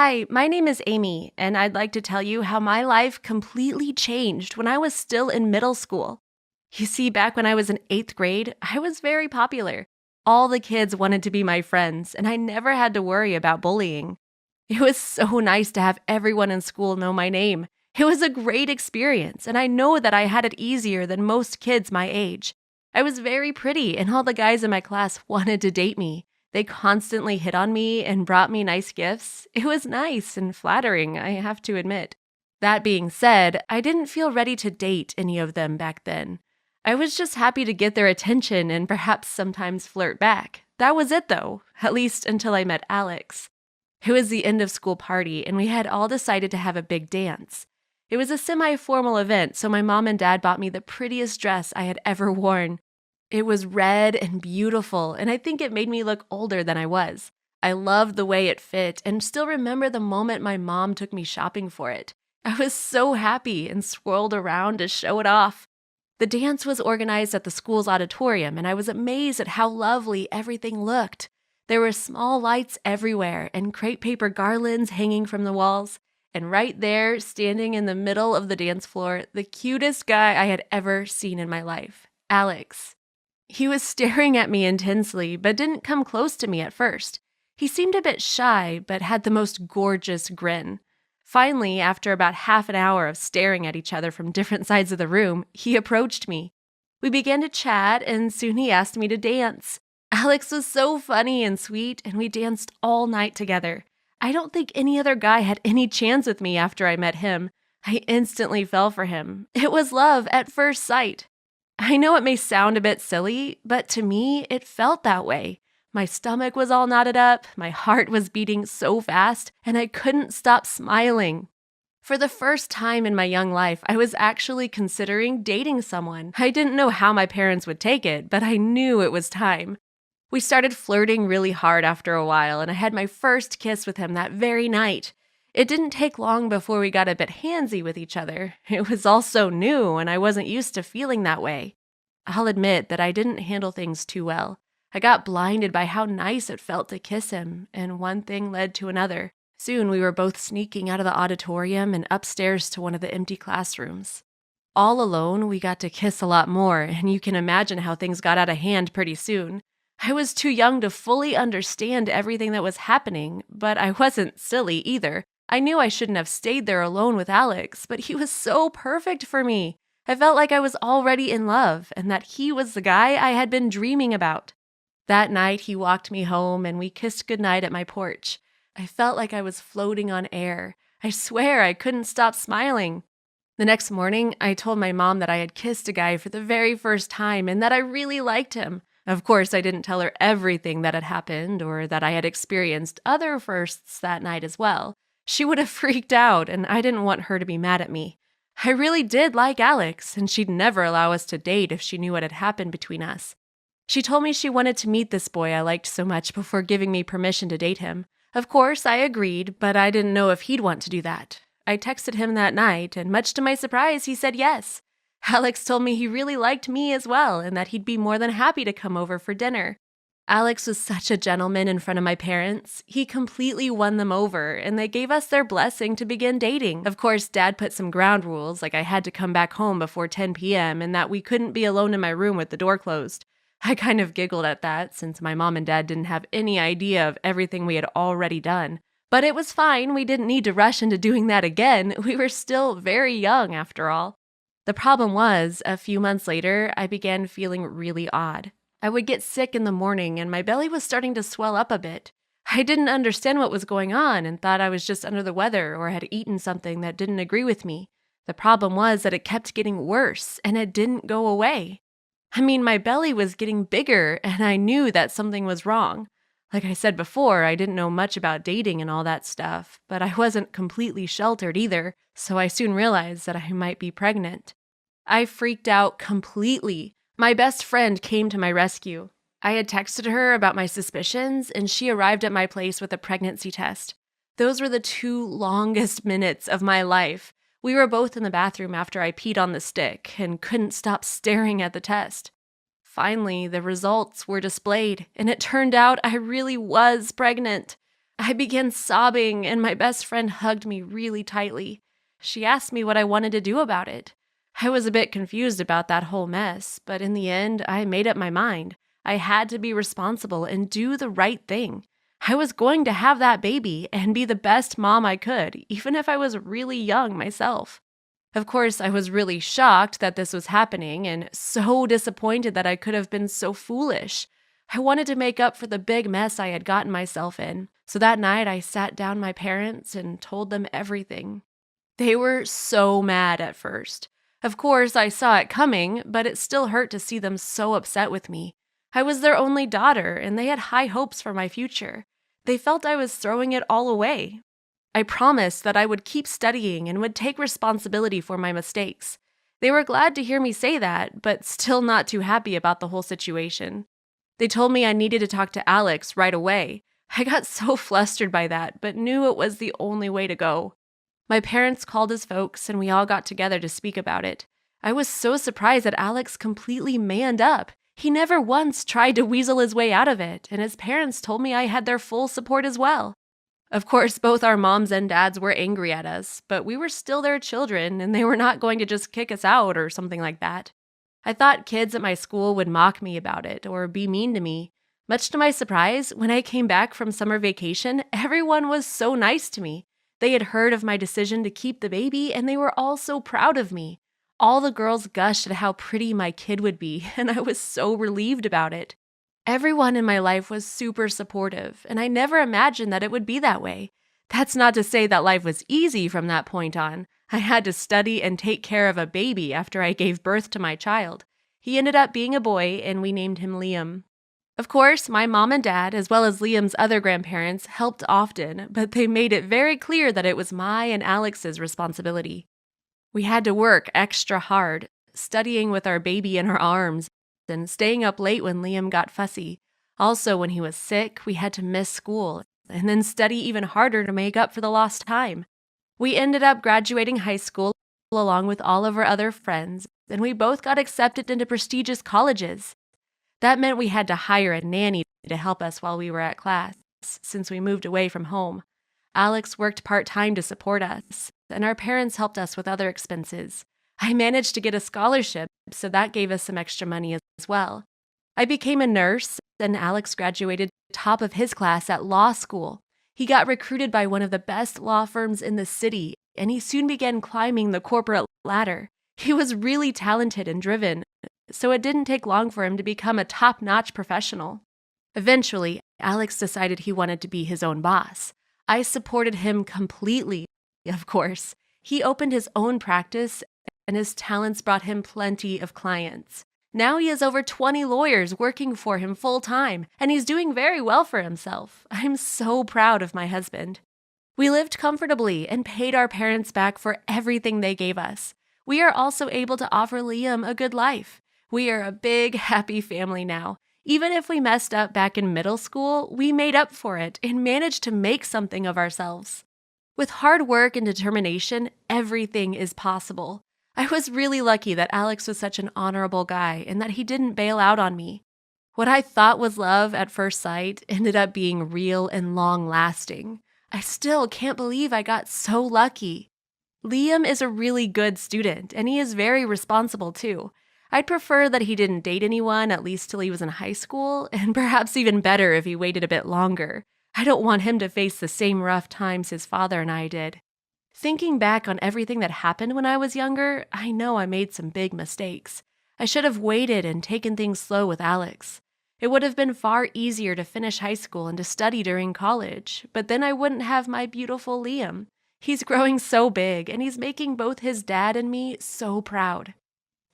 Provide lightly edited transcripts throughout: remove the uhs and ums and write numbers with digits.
Hi, my name is Amy, and I'd like to tell you how my life completely changed when I was still in middle school. You see, back when I was in eighth grade, I was very popular. All the kids wanted to be my friends, and I never had to worry about bullying. It was so nice to have everyone in school know my name. It was a great experience, and I know that I had it easier than most kids my age. I was very pretty, and all the guys in my class wanted to date me. They constantly hit on me and brought me nice gifts. It was nice and flattering, I have to admit. That being said, I didn't feel ready to date any of them back then. I was just happy to get their attention and perhaps sometimes flirt back. That was it though, at least until I met Alex. It was the end of school party, and we had all decided to have a big dance. It was a semi-formal event, so my mom and dad bought me the prettiest dress I had ever worn. It was red and beautiful, and I think it made me look older than I was. I loved the way it fit and still remember the moment my mom took me shopping for it. I was so happy and swirled around to show it off. The dance was organized at the school's auditorium, and I was amazed at how lovely everything looked. There were small lights everywhere and crepe paper garlands hanging from the walls. And right there, standing in the middle of the dance floor, the cutest guy I had ever seen in my life, Alex. He was staring at me intensely, but didn't come close to me at first. He seemed a bit shy, but had the most gorgeous grin. Finally, after about half an hour of staring at each other from different sides of the room, he approached me. We began to chat, and soon he asked me to dance. Alex was so funny and sweet, and we danced all night together. I don't think any other guy had any chance with me after I met him. I instantly fell for him. It was love at first sight. I know it may sound a bit silly, but to me, it felt that way. My stomach was all knotted up, my heart was beating so fast, and I couldn't stop smiling. For the first time in my young life, I was actually considering dating someone. I didn't know how my parents would take it, but I knew it was time. We started flirting really hard after a while, and I had my first kiss with him that very night. It didn't take long before we got a bit handsy with each other. It was all so new, and I wasn't used to feeling that way. I'll admit that I didn't handle things too well. I got blinded by how nice it felt to kiss him, and one thing led to another. Soon we were both sneaking out of the auditorium and upstairs to one of the empty classrooms. All alone, we got to kiss a lot more, and you can imagine how things got out of hand pretty soon. I was too young to fully understand everything that was happening, but I wasn't silly either. I knew I shouldn't have stayed there alone with Alex, but he was so perfect for me. I felt like I was already in love, and that he was the guy I had been dreaming about. That night, he walked me home, and we kissed goodnight at my porch. I felt like I was floating on air. I swear I couldn't stop smiling. The next morning, I told my mom that I had kissed a guy for the very first time and that I really liked him. Of course, I didn't tell her everything that had happened or that I had experienced other firsts that night as well. She would have freaked out, and I didn't want her to be mad at me. I really did like Alex, and she'd never allow us to date if she knew what had happened between us. She told me she wanted to meet this boy I liked so much before giving me permission to date him. Of course, I agreed, but I didn't know if he'd want to do that. I texted him that night, and much to my surprise, he said yes. Alex told me he really liked me as well, and that he'd be more than happy to come over for dinner. Alex was such a gentleman in front of my parents. He completely won them over, and they gave us their blessing to begin dating. Of course, Dad put some ground rules, like I had to come back home before 10 p.m. and that we couldn't be alone in my room with the door closed. I kind of giggled at that, since my mom and dad didn't have any idea of everything we had already done. But it was fine, we didn't need to rush into doing that again. We were still very young, after all. The problem was, a few months later, I began feeling really odd. I would get sick in the morning, and my belly was starting to swell up a bit. I didn't understand what was going on and thought I was just under the weather or had eaten something that didn't agree with me. The problem was that it kept getting worse, and it didn't go away. My belly was getting bigger, and I knew that something was wrong. Like I said before, I didn't know much about dating and all that stuff, but I wasn't completely sheltered either, so I soon realized that I might be pregnant. I freaked out completely. My best friend came to my rescue. I had texted her about my suspicions, and she arrived at my place with a pregnancy test. Those were the 2 longest minutes of my life. We were both in the bathroom after I peed on the stick and couldn't stop staring at the test. Finally, the results were displayed, and it turned out I really was pregnant. I began sobbing, and my best friend hugged me really tightly. She asked me what I wanted to do about it. I was a bit confused about that whole mess, but in the end, I made up my mind. I had to be responsible and do the right thing. I was going to have that baby and be the best mom I could, even if I was really young myself. Of course, I was really shocked that this was happening and so disappointed that I could have been so foolish. I wanted to make up for the big mess I had gotten myself in, so that night I sat down my parents and told them everything. They were so mad at first. Of course, I saw it coming, but it still hurt to see them so upset with me. I was their only daughter, and they had high hopes for my future. They felt I was throwing it all away. I promised that I would keep studying and would take responsibility for my mistakes. They were glad to hear me say that, but still not too happy about the whole situation. They told me I needed to talk to Alex right away. I got so flustered by that, but knew it was the only way to go. My parents called his folks, and we all got together to speak about it. I was so surprised that Alex completely manned up. He never once tried to weasel his way out of it, and his parents told me I had their full support as well. Of course, both our moms and dads were angry at us, but we were still their children, and they were not going to just kick us out or something like that. I thought kids at my school would mock me about it or be mean to me. Much to my surprise, when I came back from summer vacation, everyone was so nice to me. They had heard of my decision to keep the baby, and they were all so proud of me. All the girls gushed at how pretty my kid would be, and I was so relieved about it. Everyone in my life was super supportive, and I never imagined that it would be that way. That's not to say that life was easy from that point on. I had to study and take care of a baby after I gave birth to my child. He ended up being a boy, and we named him Liam. Of course, my mom and dad, as well as Liam's other grandparents, helped often, but they made it very clear that it was my and Alex's responsibility. We had to work extra hard, studying with our baby in our arms, and staying up late when Liam got fussy. Also, when he was sick, we had to miss school, and then study even harder to make up for the lost time. We ended up graduating high school along with all of our other friends, and we both got accepted into prestigious colleges. That meant we had to hire a nanny to help us while we were at class, since we moved away from home. Alex worked part-time to support us, and our parents helped us with other expenses. I managed to get a scholarship, so that gave us some extra money as well. I became a nurse, and Alex graduated top of his class at law school. He got recruited by one of the best law firms in the city, and he soon began climbing the corporate ladder. He was really talented and driven, so it didn't take long for him to become a top-notch professional. Eventually, Alex decided he wanted to be his own boss. I supported him completely, of course. He opened his own practice, and his talents brought him plenty of clients. Now he has over 20 lawyers working for him full-time, and he's doing very well for himself. I'm so proud of my husband. We lived comfortably and paid our parents back for everything they gave us. We are also able to offer Liam a good life. We are a big, happy family now. Even if we messed up back in middle school, we made up for it and managed to make something of ourselves. With hard work and determination, everything is possible. I was really lucky that Alex was such an honorable guy and that he didn't bail out on me. What I thought was love at first sight ended up being real and long-lasting. I still can't believe I got so lucky. Liam is a really good student, and he is very responsible too. I'd prefer that he didn't date anyone, at least till he was in high school, and perhaps even better if he waited a bit longer. I don't want him to face the same rough times his father and I did. Thinking back on everything that happened when I was younger, I know I made some big mistakes. I should have waited and taken things slow with Alex. It would have been far easier to finish high school and to study during college, but then I wouldn't have my beautiful Liam. He's growing so big, and he's making both his dad and me so proud.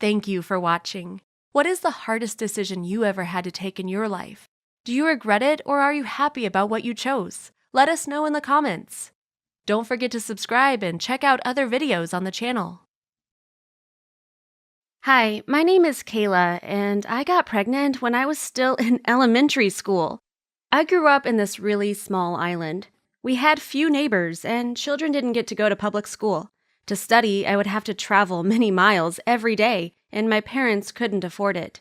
Thank you for watching. What is the hardest decision you ever had to take in your life? Do you regret it, or are you happy about what you chose? Let us know in the comments. Don't forget to subscribe and check out other videos on the channel. Hi, my name is Kayla, and I got pregnant when I was still in elementary school. I grew up in this really small island. We had few neighbors, and children didn't get to go to public school. To study, I would have to travel many miles every day, and my parents couldn't afford it.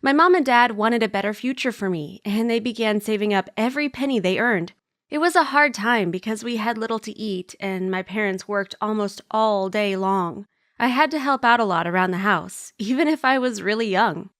My mom and dad wanted a better future for me, and they began saving up every penny they earned. It was a hard time because we had little to eat and my parents worked almost all day long. I had to help out a lot around the house, even if I was really young.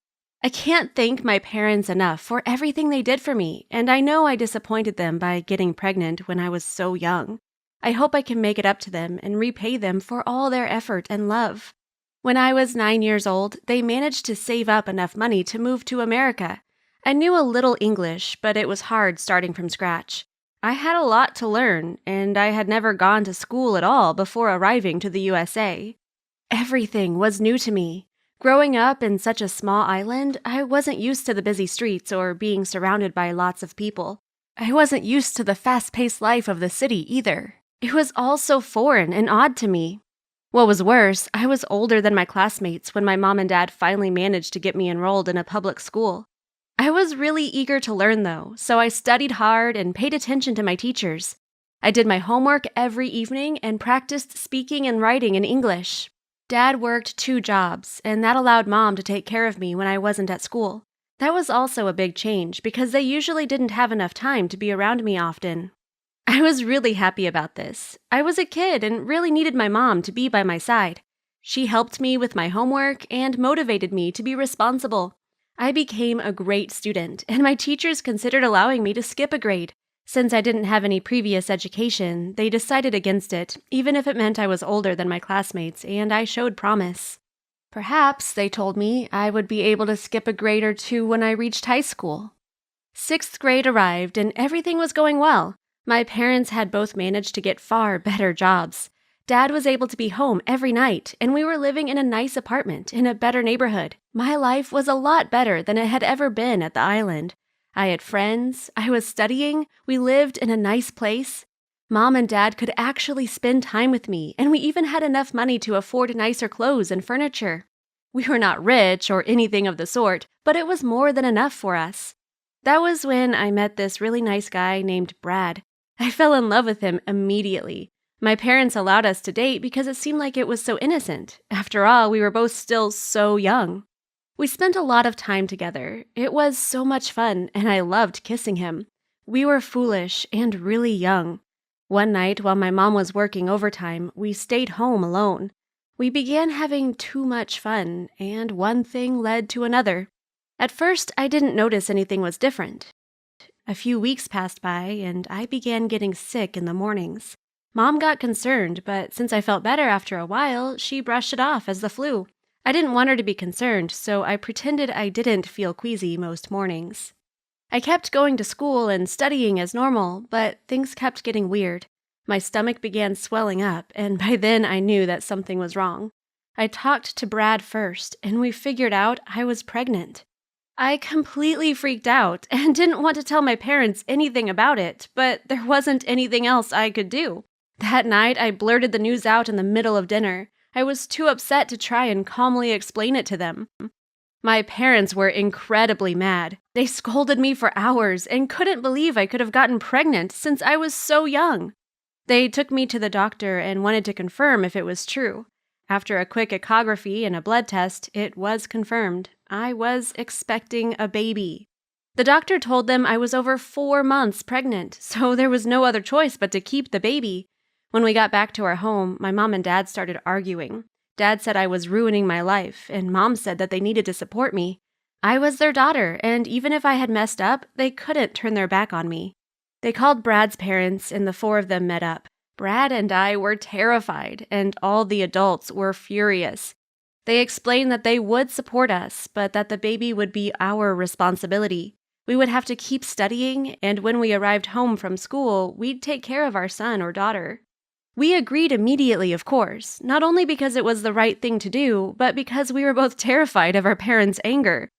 I can't thank my parents enough for everything they did for me, and I know I disappointed them by getting pregnant when I was so young. I hope I can make it up to them and repay them for all their effort and love. When I was 9 years old, they managed to save up enough money to move to America. I knew a little English, but it was hard starting from scratch. I had a lot to learn, and I had never gone to school at all before arriving to the USA. Everything was new to me. Growing up in such a small island, I wasn't used to the busy streets or being surrounded by lots of people. I wasn't used to the fast-paced life of the city either. It was all so foreign and odd to me. What was worse, I was older than my classmates when my mom and dad finally managed to get me enrolled in a public school. I was really eager to learn though, so I studied hard and paid attention to my teachers. I did my homework every evening and practiced speaking and writing in English. Dad worked 2 jobs, and that allowed Mom to take care of me when I wasn't at school. That was also a big change because they usually didn't have enough time to be around me often. I was really happy about this. I was a kid and really needed my mom to be by my side. She helped me with my homework and motivated me to be responsible. I became a great student, and my teachers considered allowing me to skip a grade. Since I didn't have any previous education, they decided against it, even if it meant I was older than my classmates and I showed promise. Perhaps, they told me, I would be able to skip a grade or 2 when I reached high school. 6th grade arrived and everything was going well. My parents had both managed to get far better jobs. Dad was able to be home every night, and we were living in a nice apartment in a better neighborhood. My life was a lot better than it had ever been at the island. I had friends, I was studying, we lived in a nice place. Mom and Dad could actually spend time with me, and we even had enough money to afford nicer clothes and furniture. We were not rich or anything of the sort, but it was more than enough for us. That was when I met this really nice guy named Brad. I fell in love with him immediately. My parents allowed us to date because it seemed like it was so innocent. After all, we were both still so young. We spent a lot of time together. It was so much fun, and I loved kissing him. We were foolish and really young. One night, while my mom was working overtime, we stayed home alone. We began having too much fun, and one thing led to another. At first, I didn't notice anything was different. A few weeks passed by, and I began getting sick in the mornings. Mom got concerned, but since I felt better after a while, she brushed it off as the flu. I didn't want her to be concerned, so I pretended I didn't feel queasy most mornings. I kept going to school and studying as normal, but things kept getting weird. My stomach began swelling up, and by then I knew that something was wrong. I talked to Brad first, and we figured out I was pregnant. I completely freaked out and didn't want to tell my parents anything about it, but there wasn't anything else I could do. That night, I blurted the news out in the middle of dinner. I was too upset to try and calmly explain it to them. My parents were incredibly mad. They scolded me for hours and couldn't believe I could have gotten pregnant since I was so young. They took me to the doctor and wanted to confirm if it was true. After a quick echography and a blood test, it was confirmed. I was expecting a baby. The doctor told them I was over 4 months pregnant, so there was no other choice but to keep the baby. When we got back to our home, my mom and dad started arguing. Dad said I was ruining my life, and Mom said that they needed to support me. I was their daughter, and even if I had messed up, they couldn't turn their back on me. They called Brad's parents, and the 4 of them met up. Brad and I were terrified, and all the adults were furious. They explained that they would support us, but that the baby would be our responsibility. We would have to keep studying, and when we arrived home from school, we'd take care of our son or daughter. We agreed immediately, of course, not only because it was the right thing to do, but because we were both terrified of our parents' anger.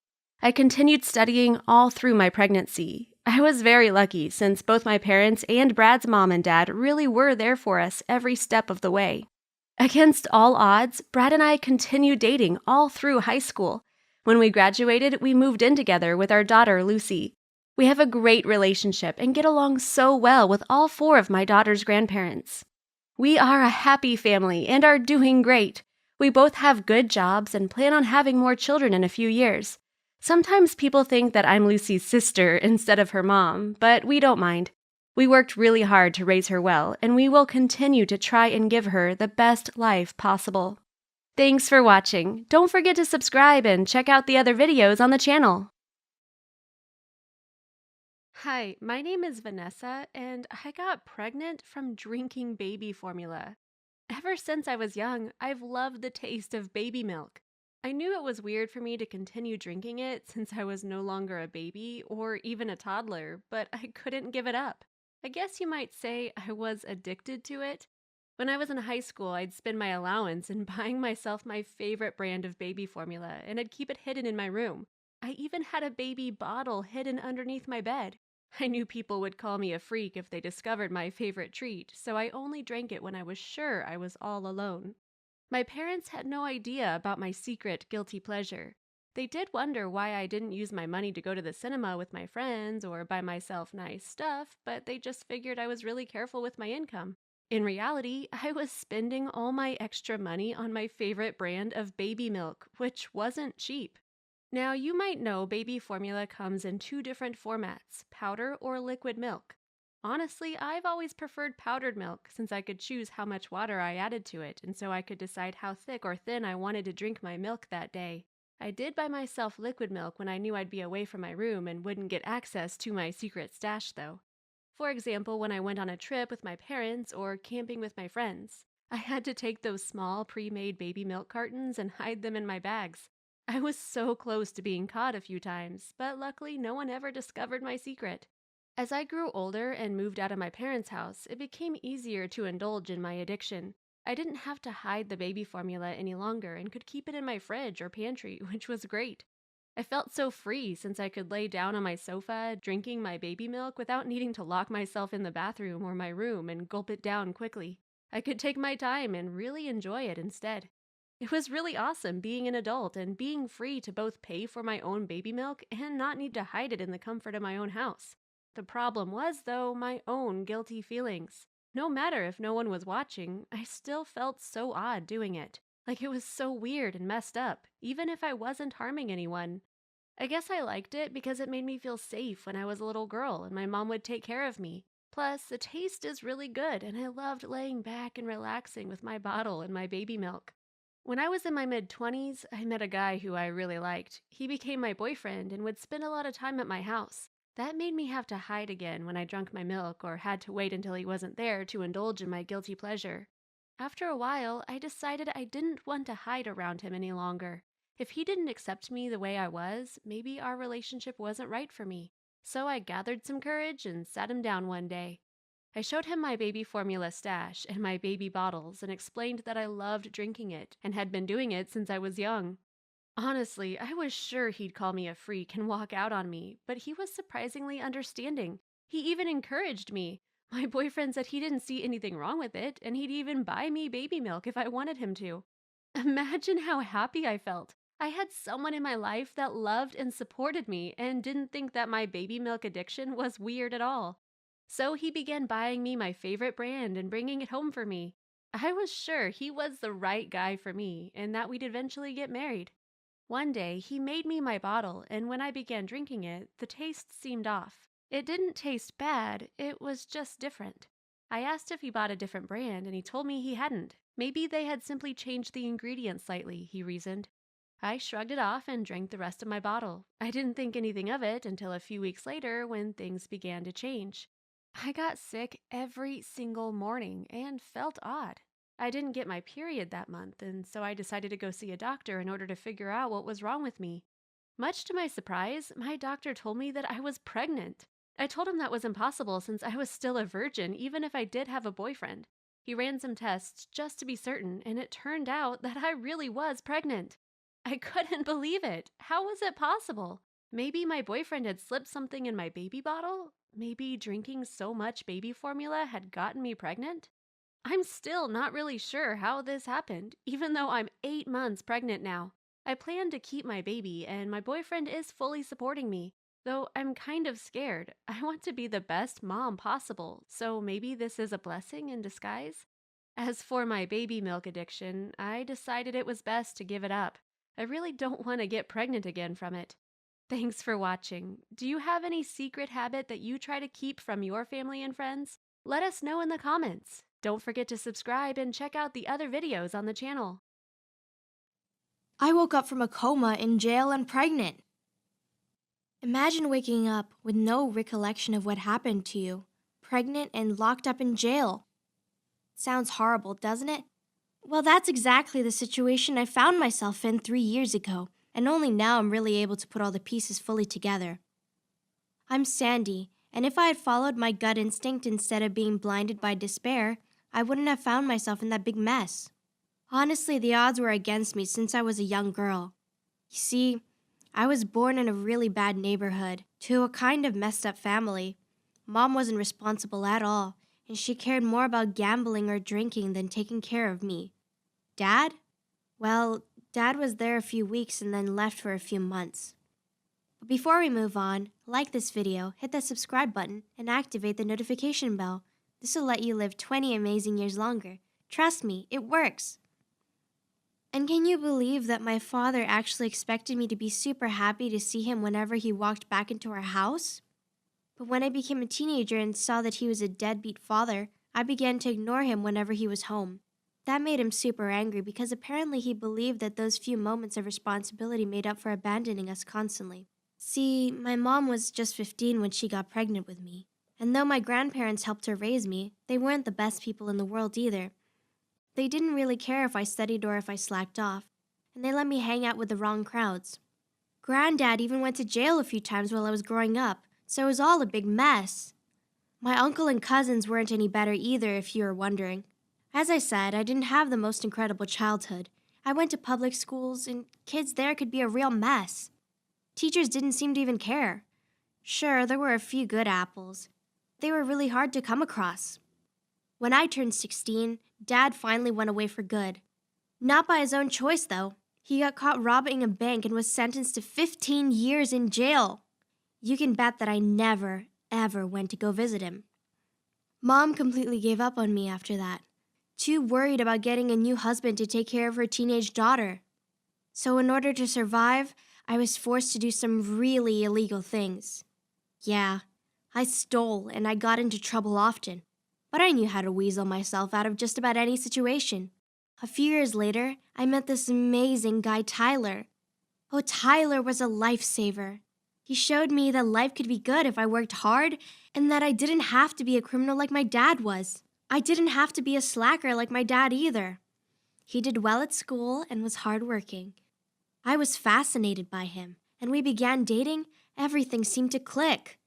I continued studying all through my pregnancy. I was very lucky since both my parents and Brad's mom and dad really were there for us every step of the way. Against all odds, Brad and I continued dating all through high school. When we graduated, we moved in together with our daughter, Lucy. We have a great relationship and get along so well with all 4 of my daughter's grandparents. We are a happy family and are doing great. We both have good jobs and plan on having more children in a few years. Sometimes people think that I'm Lucy's sister instead of her mom, but we don't mind. We worked really hard to raise her well, and we will continue to try and give her the best life possible. Thanks for watching. Don't forget to subscribe and check out the other videos on the channel. Hi, my name is Vanessa, and I got pregnant from drinking baby formula. Ever since I was young, I've loved the taste of baby milk. I knew it was weird for me to continue drinking it since I was no longer a baby or even a toddler, but I couldn't give it up. I guess you might say I was addicted to it. When I was in high school, I'd spend my allowance in buying myself my favorite brand of baby formula, and I'd keep it hidden in my room. I even had a baby bottle hidden underneath my bed. I knew people would call me a freak if they discovered my favorite treat, so I only drank it when I was sure I was all alone. My parents had no idea about my secret guilty pleasure. They did wonder why I didn't use my money to go to the cinema with my friends or buy myself nice stuff, but they just figured I was really careful with my income. In reality, I was spending all my extra money on my favorite brand of baby milk, which wasn't cheap. Now, you might know baby formula comes in two different formats, powder or liquid milk. Honestly, I've always preferred powdered milk since I could choose how much water I added to it, and so I could decide how thick or thin I wanted to drink my milk that day. I did buy myself liquid milk when I knew I'd be away from my room and wouldn't get access to my secret stash, though. For example, when I went on a trip with my parents or camping with my friends, I had to take those small pre made baby milk cartons and hide them in my bags. I was so close to being caught a few times, but luckily no one ever discovered my secret. As I grew older and moved out of my parents' house, it became easier to indulge in my addiction. I didn't have to hide the baby formula any longer and could keep it in my fridge or pantry, which was great. I felt so free since I could lay down on my sofa, drinking my baby milk without needing to lock myself in the bathroom or my room and gulp it down quickly. I could take my time and really enjoy it instead. It was really awesome being an adult and being free to both pay for my own baby milk and not need to hide it in the comfort of my own house. The problem was, though, my own guilty feelings. No matter if no one was watching, I still felt so odd doing it. Like it was so weird and messed up, even if I wasn't harming anyone. I guess I liked it because it made me feel safe when I was a little girl and my mom would take care of me. Plus, the taste is really good and I loved laying back and relaxing with my bottle and my baby milk. When I was in my mid-20s, I met a guy who I really liked. He became my boyfriend and would spend a lot of time at my house. That made me have to hide again when I drank my milk or had to wait until he wasn't there to indulge in my guilty pleasure. After a while, I decided I didn't want to hide around him any longer. If he didn't accept me the way I was, maybe our relationship wasn't right for me. So I gathered some courage and sat him down one day. I showed him my baby formula stash and my baby bottles and explained that I loved drinking it and had been doing it since I was young. Honestly, I was sure he'd call me a freak and walk out on me, but he was surprisingly understanding. He even encouraged me. My boyfriend said he didn't see anything wrong with it, and he'd even buy me baby milk if I wanted him to. Imagine how happy I felt. I had someone in my life that loved and supported me and didn't think that my baby milk addiction was weird at all. So he began buying me my favorite brand and bringing it home for me. I was sure he was the right guy for me and that we'd eventually get married. One day, he made me my bottle, and when I began drinking it, the taste seemed off. It didn't taste bad, it was just different. I asked if he bought a different brand, and he told me he hadn't. Maybe they had simply changed the ingredients slightly, he reasoned. I shrugged it off and drank the rest of my bottle. I didn't think anything of it until a few weeks later when things began to change. I got sick every single morning and felt odd. I didn't get my period that month, and so I decided to go see a doctor in order to figure out what was wrong with me. Much to my surprise, my doctor told me that I was pregnant. I told him that was impossible since I was still a virgin, even if I did have a boyfriend. He ran some tests just to be certain, and it turned out that I really was pregnant. I couldn't believe it. How was it possible? Maybe my boyfriend had slipped something in my baby bottle? Maybe drinking so much baby formula had gotten me pregnant? I'm still not really sure how this happened, even though I'm 8 months pregnant now. I plan to keep my baby, and my boyfriend is fully supporting me. Though I'm kind of scared. I want to be the best mom possible, so maybe this is a blessing in disguise? As for my baby milk addiction, I decided it was best to give it up. I really don't want to get pregnant again from it. Thanks for watching. Do you have any secret habit that you try to keep from your family and friends? Let us know in the comments. Don't forget to subscribe and check out the other videos on the channel. I woke up from a coma in jail and pregnant. Imagine waking up with no recollection of what happened to you, pregnant and locked up in jail. Sounds horrible, doesn't it? Well, that's exactly the situation I found myself in 3 years ago, and only now I'm really able to put all the pieces fully together. I'm Sandy, and if I had followed my gut instinct instead of being blinded by despair, I wouldn't have found myself in that big mess. Honestly, the odds were against me since I was a young girl. You see, I was born in a really bad neighborhood, to a kind of messed up family. Mom wasn't responsible at all, and she cared more about gambling or drinking than taking care of me. Dad? Well, Dad was there a few weeks and then left for a few months. But before we move on, like this video, hit that subscribe button, and activate the notification bell. This will let you live 20 amazing years longer. Trust me, it works. And can you believe that my father actually expected me to be super happy to see him whenever he walked back into our house? But when I became a teenager and saw that he was a deadbeat father, I began to ignore him whenever he was home. That made him super angry because apparently he believed that those few moments of responsibility made up for abandoning us constantly. See, my mom was just 15 when she got pregnant with me. And though my grandparents helped her raise me, they weren't the best people in the world either. They didn't really care if I studied or if I slacked off, and they let me hang out with the wrong crowds. Granddad even went to jail a few times while I was growing up, so it was all a big mess. My uncle and cousins weren't any better either, if you were wondering. As I said, I didn't have the most incredible childhood. I went to public schools, and kids there could be a real mess. Teachers didn't seem to even care. Sure, there were a few good apples. They were really hard to come across. When I turned 16, Dad finally went away for good. Not by his own choice, though. He got caught robbing a bank and was sentenced to 15 years in jail. You can bet that I never, ever went to go visit him. Mom completely gave up on me after that, too worried about getting a new husband to take care of her teenage daughter. So in order to survive, I was forced to do some really illegal things. Yeah, I stole and I got into trouble often. But I knew how to weasel myself out of just about any situation. A few years later, I met this amazing guy, Tyler. Oh, Tyler was a lifesaver. He showed me that life could be good if I worked hard and that I didn't have to be a criminal like my dad was. I didn't have to be a slacker like my dad either. He did well at school and was hardworking. I was fascinated by him, and we began dating. Everything seemed to click.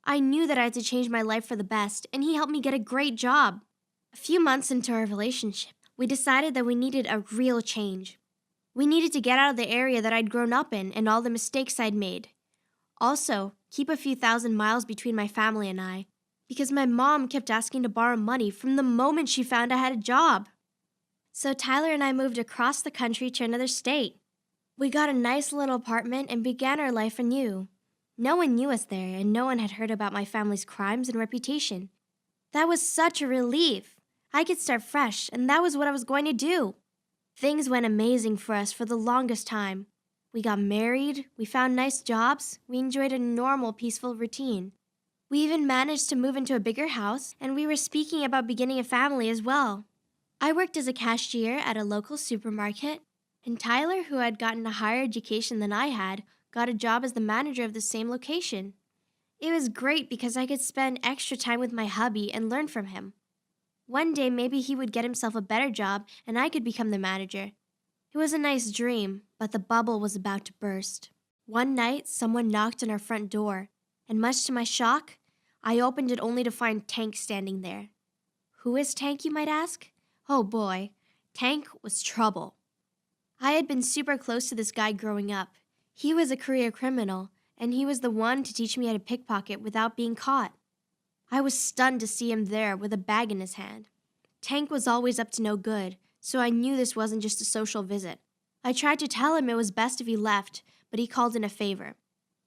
I knew that I had to change my life for the best, and he helped me get a great job. A few months into our relationship, we decided that we needed a real change. We needed to get out of the area that I'd grown up in and all the mistakes I'd made. Also, keep a few thousand miles between my family and I, because my mom kept asking to borrow money from the moment she found I had a job. So Tyler and I moved across the country to another state. We got a nice little apartment and began our life anew. No one knew us there, and no one had heard about my family's crimes and reputation. That was such a relief. I could start fresh, and that was what I was going to do. Things went amazing for us for the longest time. We got married, we found nice jobs, we enjoyed a normal, peaceful routine. We even managed to move into a bigger house, and we were speaking about beginning a family as well. I worked as a cashier at a local supermarket, and Tyler, who had gotten a higher education than I had, got a job as the manager of the same location. It was great because I could spend extra time with my hubby and learn from him. One day, maybe he would get himself a better job and I could become the manager. It was a nice dream, but the bubble was about to burst. One night, someone knocked on our front door, and much to my shock, I opened it only to find Tank standing there. Who is Tank, you might ask? Oh boy, Tank was trouble. I had been super close to this guy growing up. He was a career criminal, and he was the one to teach me how to pickpocket without being caught. I was stunned to see him there with a bag in his hand. Tank was always up to no good, so I knew this wasn't just a social visit. I tried to tell him it was best if he left, but he called in a favor.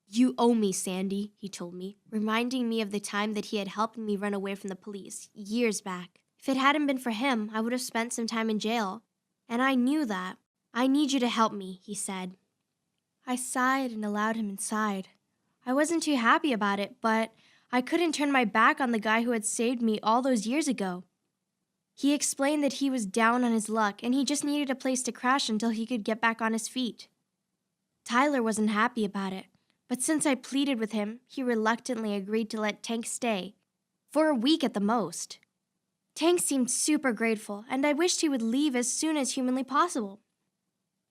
"You owe me, Sandy," he told me, reminding me of the time that he had helped me run away from the police, years back. If it hadn't been for him, I would have spent some time in jail. And I knew that. "I need you to help me," he said. I sighed and allowed him inside. I wasn't too happy about it, but I couldn't turn my back on the guy who had saved me all those years ago. He explained that he was down on his luck and he just needed a place to crash until he could get back on his feet. Tyler wasn't happy about it, but since I pleaded with him, he reluctantly agreed to let Tank stay, for a week at the most. Tank seemed super grateful, and I wished he would leave as soon as humanly possible.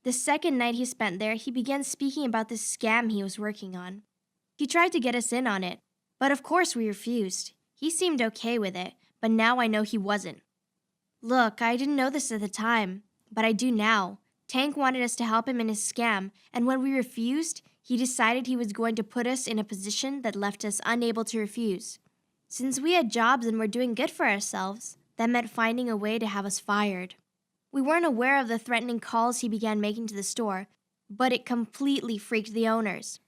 The second night he spent there, he began speaking about this scam he was working on. He tried to get us in on it, but of course we refused. He seemed okay with it, but now I know he wasn't. Look, I didn't know this at the time, but I do now. Tank wanted us to help him in his scam, and when we refused, he decided he was going to put us in a position that left us unable to refuse. Since we had jobs and were doing good for ourselves, that meant finding a way to have us fired. We weren't aware of the threatening calls he began making to the store, but it completely freaked the owners.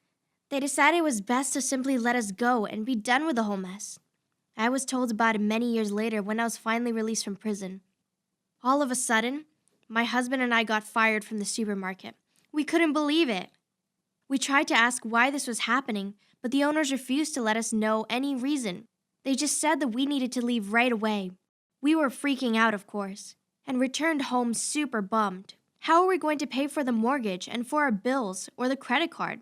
They decided it was best to simply let us go and be done with the whole mess. I was told about it many years later when I was finally released from prison. All of a sudden, my husband and I got fired from the supermarket. We couldn't believe it. We tried to ask why this was happening, but the owners refused to let us know any reason. They just said that we needed to leave right away. We were freaking out, of course, and returned home super bummed. How are we going to pay for the mortgage and for our bills or the credit card?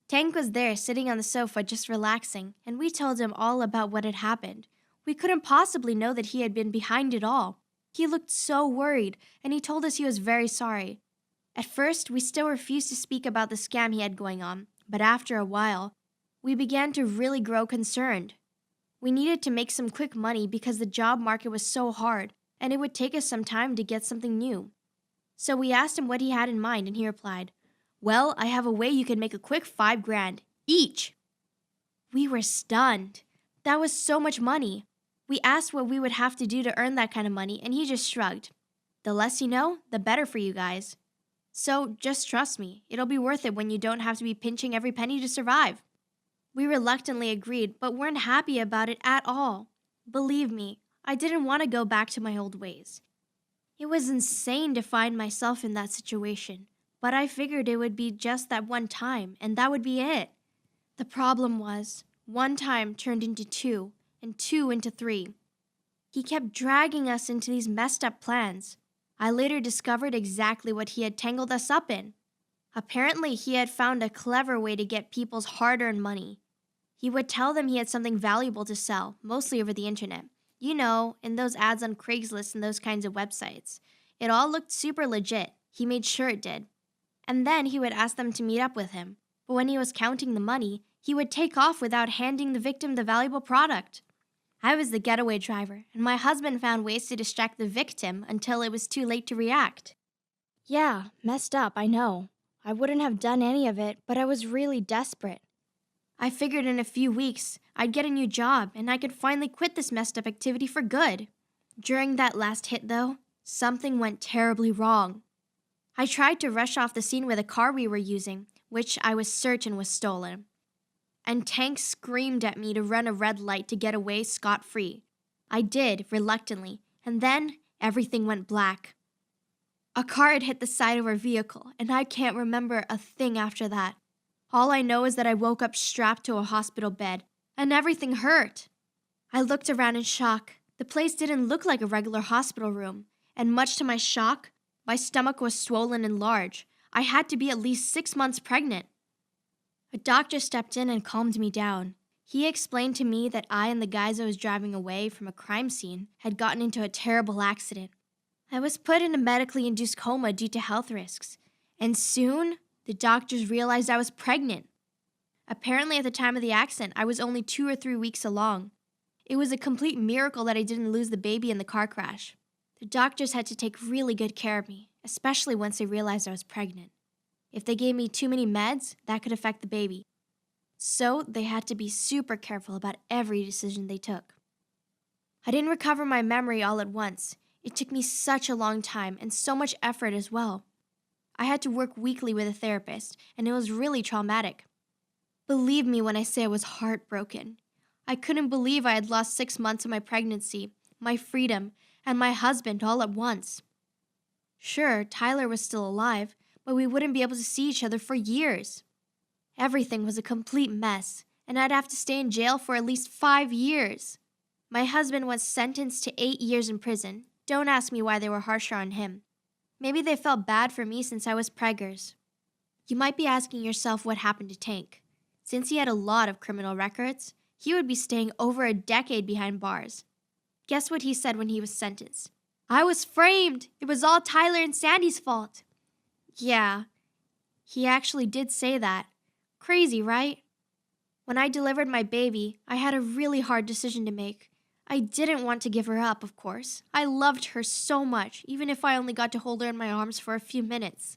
Tank was there sitting on the sofa just relaxing, and we told him all about what had happened. We couldn't possibly know that he had been behind it all. He looked so worried, and he told us he was very sorry. At first, we still refused to speak about the scam he had going on, but after a while, we began to really grow concerned. We needed to make some quick money because the job market was so hard, and it would take us some time to get something new. So we asked him what he had in mind, and he replied, "Well, I have a way you can make a quick $5,000 each." We were stunned. That was so much money. We asked what we would have to do to earn that kind of money, and he just shrugged. "The less you know, the better for you guys. So just trust me, it'll be worth it when you don't have to be pinching every penny to survive." We reluctantly agreed, but weren't happy about it at all. Believe me, I didn't want to go back to my old ways. It was insane to find myself in that situation, but I figured it would be just that one time, and that would be it. The problem was, one time turned into two, and two into three. He kept dragging us into these messed up plans. I later discovered exactly what he had tangled us up in. Apparently, he had found a clever way to get people's hard-earned money. He would tell them he had something valuable to sell, mostly over the internet. You know, in those ads on Craigslist and those kinds of websites. It all looked super legit. He made sure it did. And then he would ask them to meet up with him. But when he was counting the money, he would take off without handing the victim the valuable product. I was the getaway driver, and my husband found ways to distract the victim until it was too late to react. Yeah, messed up, I know. I wouldn't have done any of it, but I was really desperate. I figured in a few weeks, I'd get a new job, and I could finally quit this messed up activity for good. During that last hit, though, something went terribly wrong. I tried to rush off the scene with a car we were using, which I was certain was stolen. And Tank screamed at me to run a red light to get away scot-free. I did, reluctantly, and then everything went black. A car had hit the side of our vehicle, and I can't remember a thing after that. All I know is that I woke up strapped to a hospital bed, and everything hurt. I looked around in shock. The place didn't look like a regular hospital room, and much to my shock, my stomach was swollen and large. I had to be at least 6 months pregnant. A doctor stepped in and calmed me down. He explained to me that I and the guys I was driving away from a crime scene had gotten into a terrible accident. I was put in a medically induced coma due to health risks, and soon the doctors realized I was pregnant. Apparently, at the time of the accident, I was only 2 or 3 weeks along. It was a complete miracle that I didn't lose the baby in the car crash. The doctors had to take really good care of me, especially once they realized I was pregnant. If they gave me too many meds, that could affect the baby. So they had to be super careful about every decision they took. I didn't recover my memory all at once. It took me such a long time and so much effort as well. I had to work weekly with a therapist, and it was really traumatic. Believe me when I say I was heartbroken. I couldn't believe I had lost 6 months of my pregnancy, my freedom, and my husband all at once. Sure, Tyler was still alive, but we wouldn't be able to see each other for years. Everything was a complete mess, and I'd have to stay in jail for at least 5 years. My husband was sentenced to 8 years in prison. Don't ask me why they were harsher on him. Maybe they felt bad for me since I was preggers. You might be asking yourself what happened to Tank. Since he had a lot of criminal records, he would be staying over a decade behind bars. Guess what he said when he was sentenced? "I was framed! It was all Tyler and Sandy's fault." Yeah, he actually did say that. Crazy, right? When I delivered my baby, I had a really hard decision to make. I didn't want to give her up, of course. I loved her so much, even if I only got to hold her in my arms for a few minutes.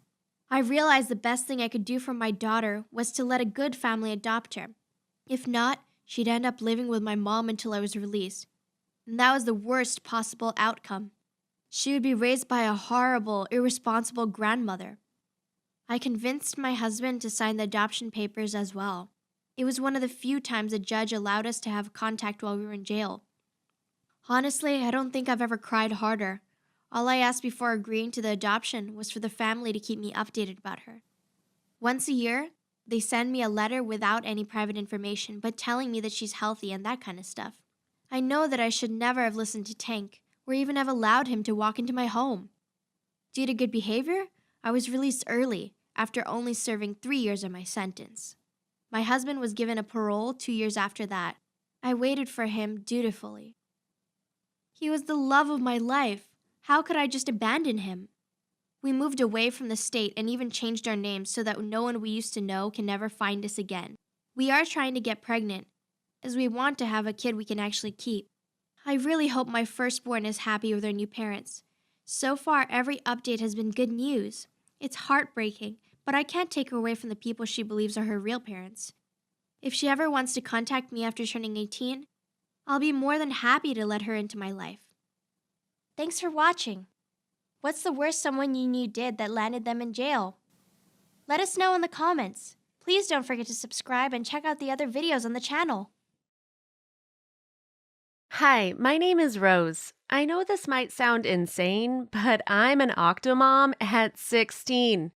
I realized the best thing I could do for my daughter was to let a good family adopt her. If not, she'd end up living with my mom until I was released. And that was the worst possible outcome. She would be raised by a horrible, irresponsible grandmother. I convinced my husband to sign the adoption papers as well. It was one of the few times a judge allowed us to have contact while we were in jail. Honestly, I don't think I've ever cried harder. All I asked before agreeing to the adoption was for the family to keep me updated about her. Once a year, they send me a letter without any private information, but telling me that she's healthy and that kind of stuff. I know that I should never have listened to Tank, or even have allowed him to walk into my home. Due to good behavior, I was released early, after only serving 3 years of my sentence. My husband was given a parole 2 years after that. I waited for him dutifully. He was the love of my life. How could I just abandon him? We moved away from the state and even changed our names so that no one we used to know can never find us again. We are trying to get pregnant, as we want to have a kid we can actually keep. I really hope my firstborn is happy with her new parents. So far, every update has been good news. It's heartbreaking, but I can't take her away from the people she believes are her real parents. If she ever wants to contact me after turning 18, I'll be more than happy to let her into my life. Thanks for watching. What's the worst someone you knew did that landed them in jail? Let us know in the comments. Please don't forget to subscribe and check out the other videos on the channel. Hi, my name is Rose. I know this might sound insane, but I'm an Octomom at 16.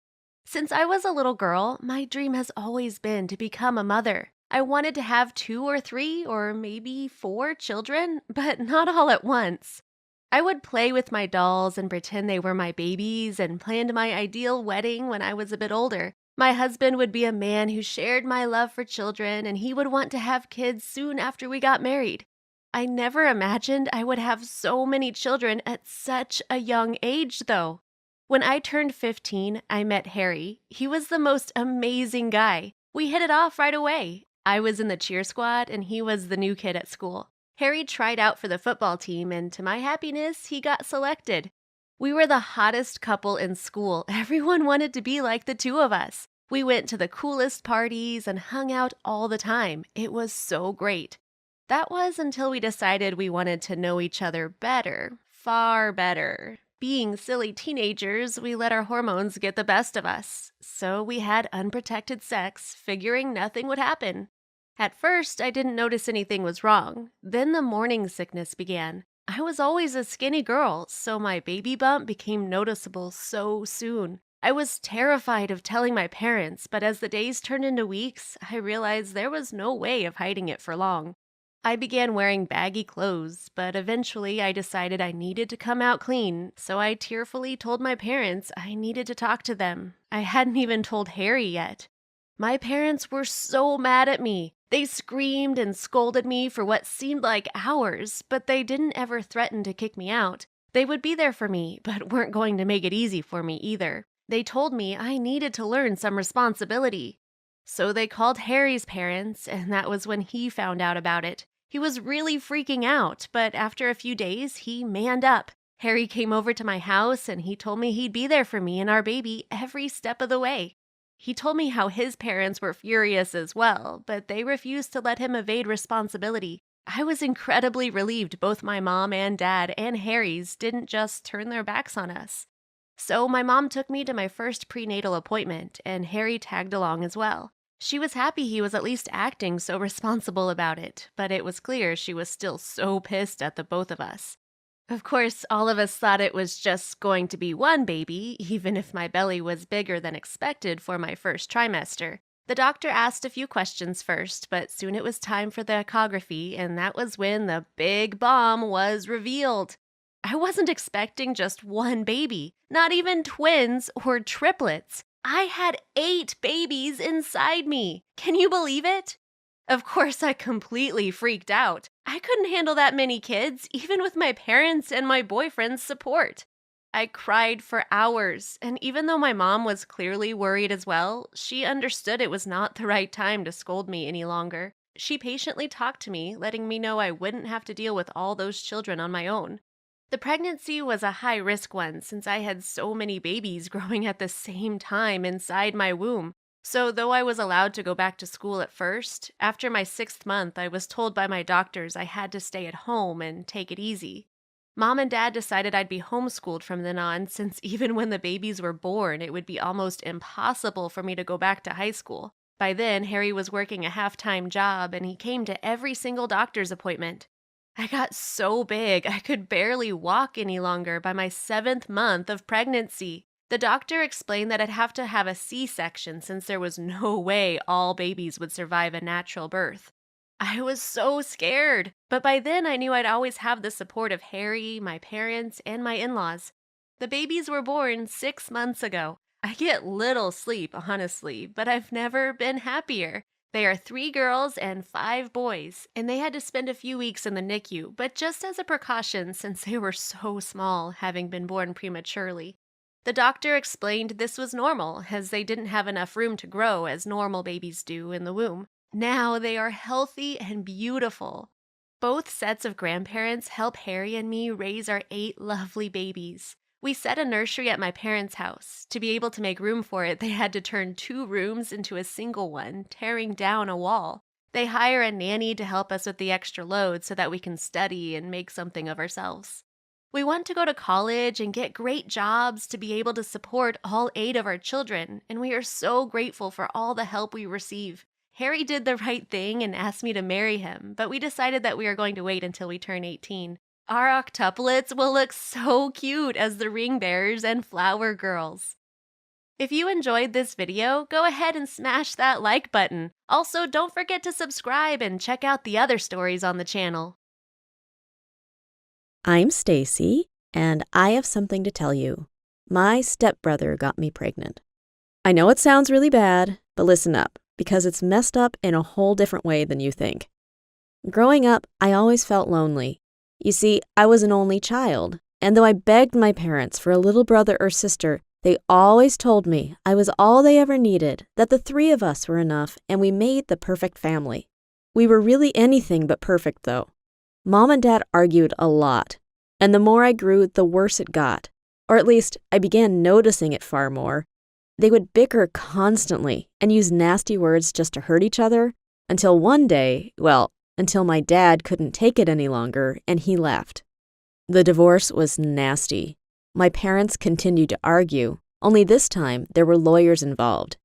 Since I was a little girl, my dream has always been to become a mother. I wanted to have 2 or 3 or maybe 4 children, but not all at once. I would play with my dolls and pretend they were my babies and planned my ideal wedding when I was a bit older. My husband would be a man who shared my love for children, and he would want to have kids soon after we got married. I never imagined I would have so many children at such a young age, though. When I turned 15, I met Harry. He was the most amazing guy. We hit it off right away. I was in the cheer squad, and he was the new kid at school. Harry tried out for the football team, and to my happiness, he got selected. We were the hottest couple in school. Everyone wanted to be like the two of us. We went to the coolest parties and hung out all the time. It was so great. That was until we decided we wanted to know each other better, far better. Being silly teenagers, we let our hormones get the best of us. So we had unprotected sex, figuring nothing would happen. At first, I didn't notice anything was wrong. Then the morning sickness began. I was always a skinny girl, so my baby bump became noticeable so soon. I was terrified of telling my parents, but as the days turned into weeks, I realized there was no way of hiding it for long. I began wearing baggy clothes, but eventually I decided I needed to come out clean, so I tearfully told my parents I needed to talk to them. I hadn't even told Harry yet. My parents were so mad at me. They screamed and scolded me for what seemed like hours, but they didn't ever threaten to kick me out. They would be there for me, but weren't going to make it easy for me either. They told me I needed to learn some responsibility. So they called Harry's parents, and that was when he found out about it. He was really freaking out, but after a few days, he manned up. Harry came over to my house, and he told me he'd be there for me and our baby every step of the way. He told me how his parents were furious as well, but they refused to let him evade responsibility. I was incredibly relieved both my mom and dad and Harry's didn't just turn their backs on us. So my mom took me to my first prenatal appointment, and Harry tagged along as well. She was happy he was at least acting so responsible about it, but it was clear she was still so pissed at the both of us. Of course, all of us thought it was just going to be one baby, even if my belly was bigger than expected for my first trimester. The doctor asked a few questions first, but soon it was time for the echography, and that was when the big bomb was revealed. I wasn't expecting just one baby, not even twins or triplets. I had 8 babies inside me. Can you believe it? Of course, I completely freaked out. I couldn't handle that many kids, even with my parents' and my boyfriend's support. I cried for hours, and even though my mom was clearly worried as well, she understood it was not the right time to scold me any longer. She patiently talked to me, letting me know I wouldn't have to deal with all those children on my own. The pregnancy was a high risk one since I had so many babies growing at the same time inside my womb. So, though I was allowed to go back to school at first, after my 6th month, I was told by my doctors I had to stay at home and take it easy. Mom and Dad decided I'd be homeschooled from then on, since even when the babies were born, it would be almost impossible for me to go back to high school. By then, Harry was working a half-time job, and he came to every single doctor's appointment. I got so big, I could barely walk any longer by my 7th month of pregnancy. The doctor explained that I'd have to have a C-section since there was no way all babies would survive a natural birth. I was so scared, but by then I knew I'd always have the support of Harry, my parents, and my in-laws. The babies were born 6 months ago. I get little sleep, honestly, but I've never been happier. They are 3 girls and 5 boys, and they had to spend a few weeks in the NICU, but just as a precaution since they were so small, having been born prematurely. The doctor explained this was normal, as they didn't have enough room to grow as normal babies do in the womb. Now they are healthy and beautiful. Both sets of grandparents help Harry and me raise our 8 lovely babies. We set a nursery at my parents' house. To be able to make room for it, they had to turn 2 rooms into a single one, tearing down a wall. They hire a nanny to help us with the extra load so that we can study and make something of ourselves. We want to go to college and get great jobs to be able to support all 8 of our children, and we are so grateful for all the help we receive. Harry did the right thing and asked me to marry him, but we decided that we are going to wait until we turn 18. Our octuplets will look so cute as the ring bearers and flower girls. If you enjoyed this video, go ahead and smash that like button. Also, don't forget to subscribe and check out the other stories on the channel. I'm Stacy, and I have something to tell you. My stepbrother got me pregnant. I know it sounds really bad, but listen up, because it's messed up in a whole different way than you think. Growing up, I always felt lonely. You see, I was an only child, and though I begged my parents for a little brother or sister, they always told me I was all they ever needed, that the 3 of us were enough, and we made the perfect family. We were really anything but perfect, though. Mom and Dad argued a lot, and the more I grew, the worse it got. Or at least, I began noticing it far more. They would bicker constantly and use nasty words just to hurt each other, until one day, until my dad couldn't take it any longer and he left. The divorce was nasty. My parents continued to argue, only this time there were lawyers involved.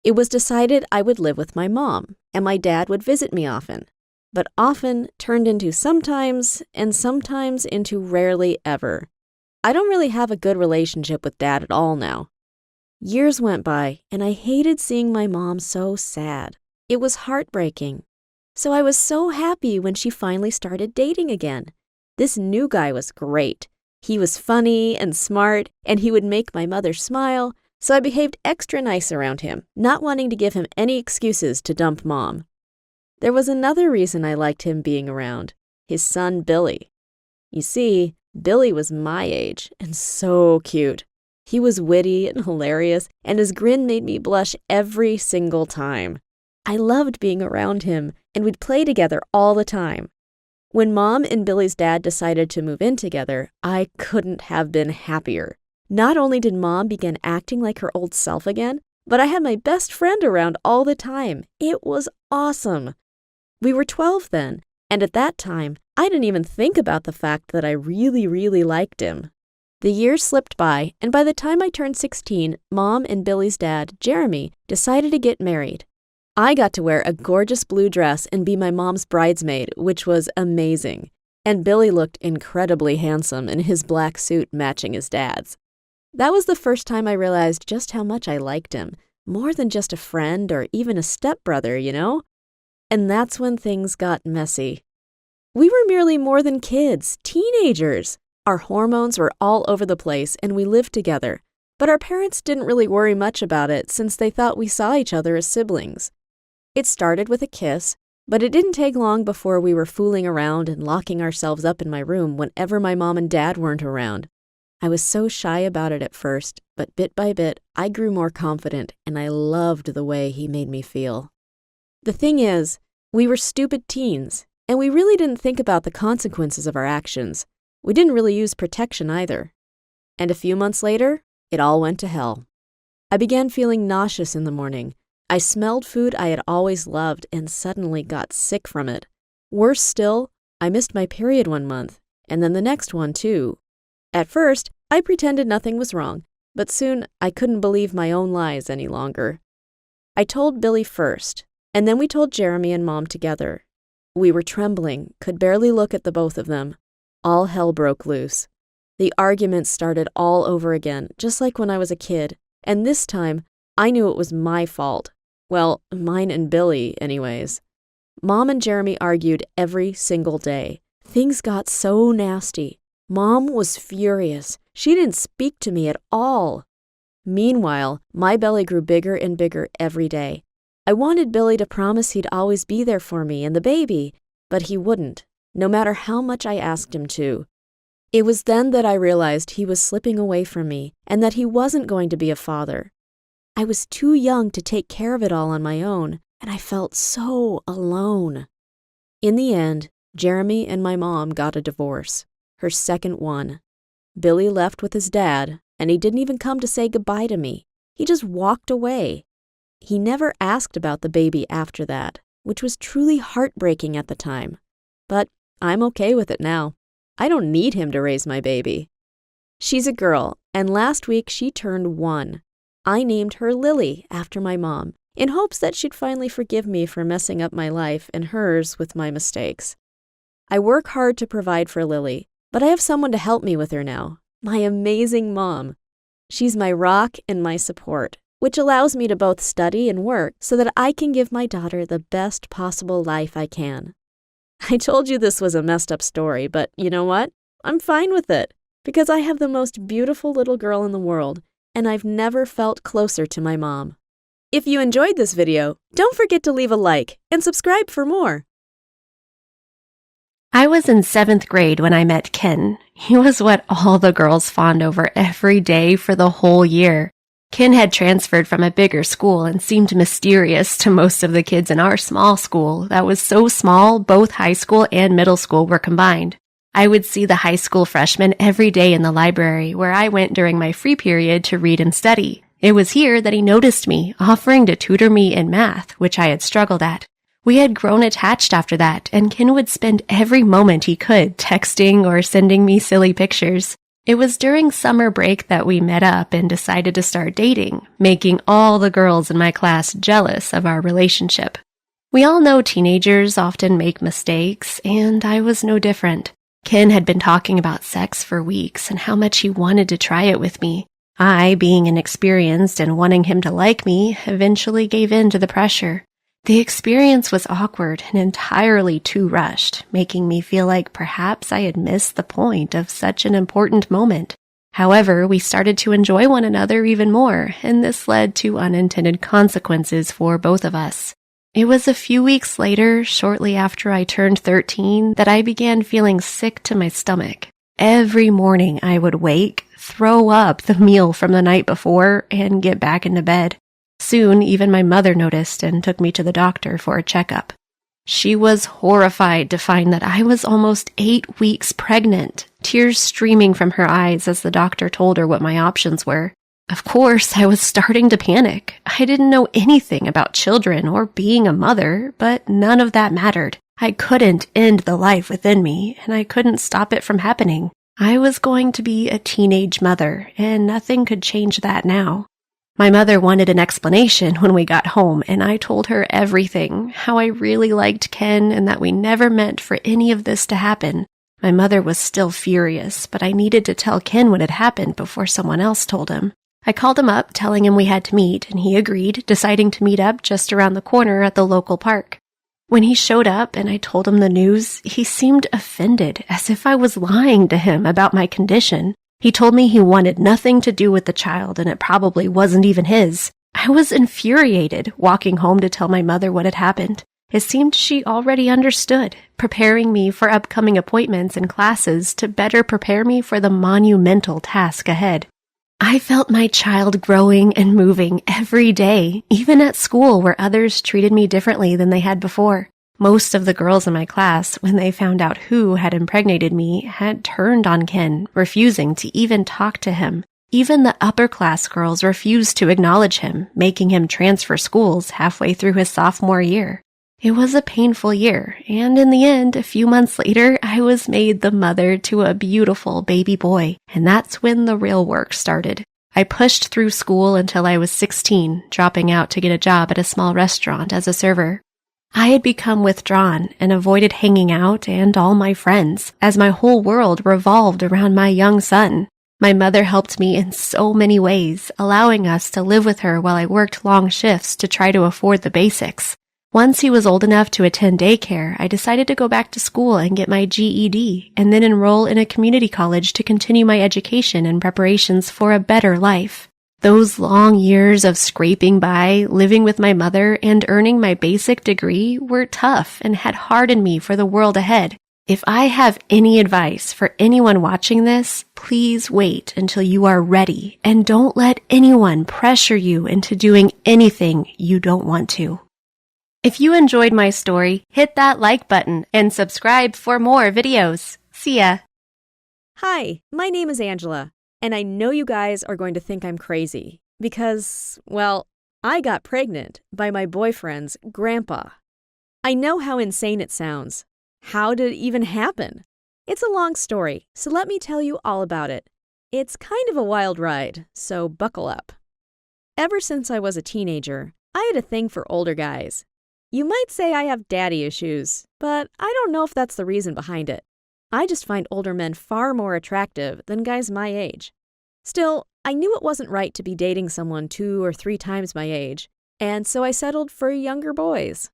It was decided I would live with my mom, and my dad would visit me often. But often turned into sometimes, and sometimes into rarely ever. I don't really have a good relationship with Dad at all now. Years went by, and I hated seeing my mom so sad. It was heartbreaking. So I was so happy when she finally started dating again. This new guy was great. He was funny and smart, and he would make my mother smile, so I behaved extra nice around him, not wanting to give him any excuses to dump Mom. There was another reason I liked him being around, his son Billy. You see, Billy was my age and so cute. He was witty and hilarious, and his grin made me blush every single time. I loved being around him, and we'd play together all the time. When Mom and Billy's dad decided to move in together, I couldn't have been happier. Not only did Mom begin acting like her old self again, but I had my best friend around all the time. It was awesome. We were 12 then, and at that time, I didn't even think about the fact that I really, really liked him. The years slipped by, and by the time I turned 16, Mom and Billy's dad, Jeremy, decided to get married. I got to wear a gorgeous blue dress and be my mom's bridesmaid, which was amazing. And Billy looked incredibly handsome in his black suit matching his dad's. That was the first time I realized just how much I liked him, more than just a friend or even a stepbrother, you know? And that's when things got messy. We were merely more than kids, teenagers. Our hormones were all over the place and we lived together, but our parents didn't really worry much about it since they thought we saw each other as siblings. It started with a kiss, but it didn't take long before we were fooling around and locking ourselves up in my room whenever my mom and dad weren't around. I was so shy about it at first, but bit by bit, I grew more confident and I loved the way he made me feel. The thing is, we were stupid teens, and we really didn't think about the consequences of our actions. We didn't really use protection either. And a few months later, it all went to hell. I began feeling nauseous in the morning. I smelled food I had always loved and suddenly got sick from it. Worse still, I missed my period one month, and then the next one too. At first, I pretended nothing was wrong, but soon I couldn't believe my own lies any longer. I told Billy first, and then we told Jeremy and Mom together. We were trembling, could barely look at the both of them. All hell broke loose. The arguments started all over again, just like when I was a kid, and this time, I knew it was my fault. Well, mine and Billy, anyways. Mom and Jeremy argued every single day. Things got so nasty. Mom was furious. She didn't speak to me at all. Meanwhile, my belly grew bigger and bigger every day. I wanted Billy to promise he'd always be there for me and the baby, but he wouldn't, no matter how much I asked him to. It was then that I realized he was slipping away from me and that he wasn't going to be a father. I was too young to take care of it all on my own, and I felt so alone. In the end, Jeremy and my mom got a divorce. Her second one. Billy left with his dad, and he didn't even come to say goodbye to me. He just walked away. He never asked about the baby after that, which was truly heartbreaking at the time. But I'm okay with it now. I don't need him to raise my baby. She's a girl, and last week she turned 1. I named her Lily after my mom, in hopes that she'd finally forgive me for messing up my life and hers with my mistakes. I work hard to provide for Lily, but I have someone to help me with her now, my amazing mom. She's my rock and my support, which allows me to both study and work so that I can give my daughter the best possible life I can. I told you this was a messed up story, but you know what? I'm fine with it, because I have the most beautiful little girl in the world, and I've never felt closer to my mom. If you enjoyed this video, don't forget to leave a like and subscribe for more. I was in 7th grade when I met Ken. He was what all the girls fawned over every day for the whole year. Ken had transferred from a bigger school and seemed mysterious to most of the kids in our small school that was so small both high school and middle school were combined. I would see the high school freshmen every day in the library where I went during my free period to read and study. It was here that he noticed me, offering to tutor me in math, which I had struggled at. We had grown attached after that, and Ken would spend every moment he could texting or sending me silly pictures. It was during summer break that we met up and decided to start dating, making all the girls in my class jealous of our relationship. We all know teenagers often make mistakes, and I was no different. Ken had been talking about sex for weeks and how much he wanted to try it with me. I, being inexperienced and wanting him to like me, eventually gave in to the pressure. The experience was awkward and entirely too rushed, making me feel like perhaps I had missed the point of such an important moment. However, we started to enjoy one another even more, and this led to unintended consequences for both of us. It was a few weeks later, shortly after I turned 13, that I began feeling sick to my stomach. Every morning I would wake, throw up the meal from the night before, and get back into bed. Soon, even my mother noticed and took me to the doctor for a checkup. She was horrified to find that I was almost 8 weeks pregnant, tears streaming from her eyes as the doctor told her what my options were. Of course, I was starting to panic. I didn't know anything about children or being a mother, but none of that mattered. I couldn't end the life within me, and I couldn't stop it from happening. I was going to be a teenage mother, and nothing could change that now. My mother wanted an explanation when we got home, and I told her everything, how I really liked Ken and that we never meant for any of this to happen. My mother was still furious, but I needed to tell Ken what had happened before someone else told him. I called him up, telling him we had to meet, and he agreed, deciding to meet up just around the corner at the local park. When he showed up and I told him the news, he seemed offended, as if I was lying to him about my condition. He told me he wanted nothing to do with the child and it probably wasn't even his. I was infuriated, walking home to tell my mother what had happened. It seemed she already understood, preparing me for upcoming appointments and classes to better prepare me for the monumental task ahead. I felt my child growing and moving every day, even at school where others treated me differently than they had before. Most of the girls in my class, when they found out who had impregnated me, had turned on Ken, refusing to even talk to him. Even the upper-class girls refused to acknowledge him, making him transfer schools halfway through his sophomore year. It was a painful year, and in the end, a few months later, I was made the mother to a beautiful baby boy, and that's when the real work started. I pushed through school until I was 16, dropping out to get a job at a small restaurant as a server. I had become withdrawn and avoided hanging out and all my friends, as my whole world revolved around my young son. My mother helped me in so many ways, allowing us to live with her while I worked long shifts to try to afford the basics. Once he was old enough to attend daycare, I decided to go back to school and get my GED, and then enroll in a community college to continue my education and preparations for a better life. Those long years of scraping by, living with my mother, and earning my basic degree were tough and had hardened me for the world ahead. If I have any advice for anyone watching this, please wait until you are ready and don't let anyone pressure you into doing anything you don't want to. If you enjoyed my story, hit that like button and subscribe for more videos. See ya! Hi, my name is Angela, and I know you guys are going to think I'm crazy because, well, I got pregnant by my boyfriend's grandpa. I know how insane it sounds. How did it even happen? It's a long story, so let me tell you all about it. It's kind of a wild ride, so buckle up. Ever since I was a teenager, I had a thing for older guys. You might say I have daddy issues, but I don't know if that's the reason behind it. I just find older men far more attractive than guys my age. Still, I knew it wasn't right to be dating someone 2 or 3 times my age, and so I settled for younger boys.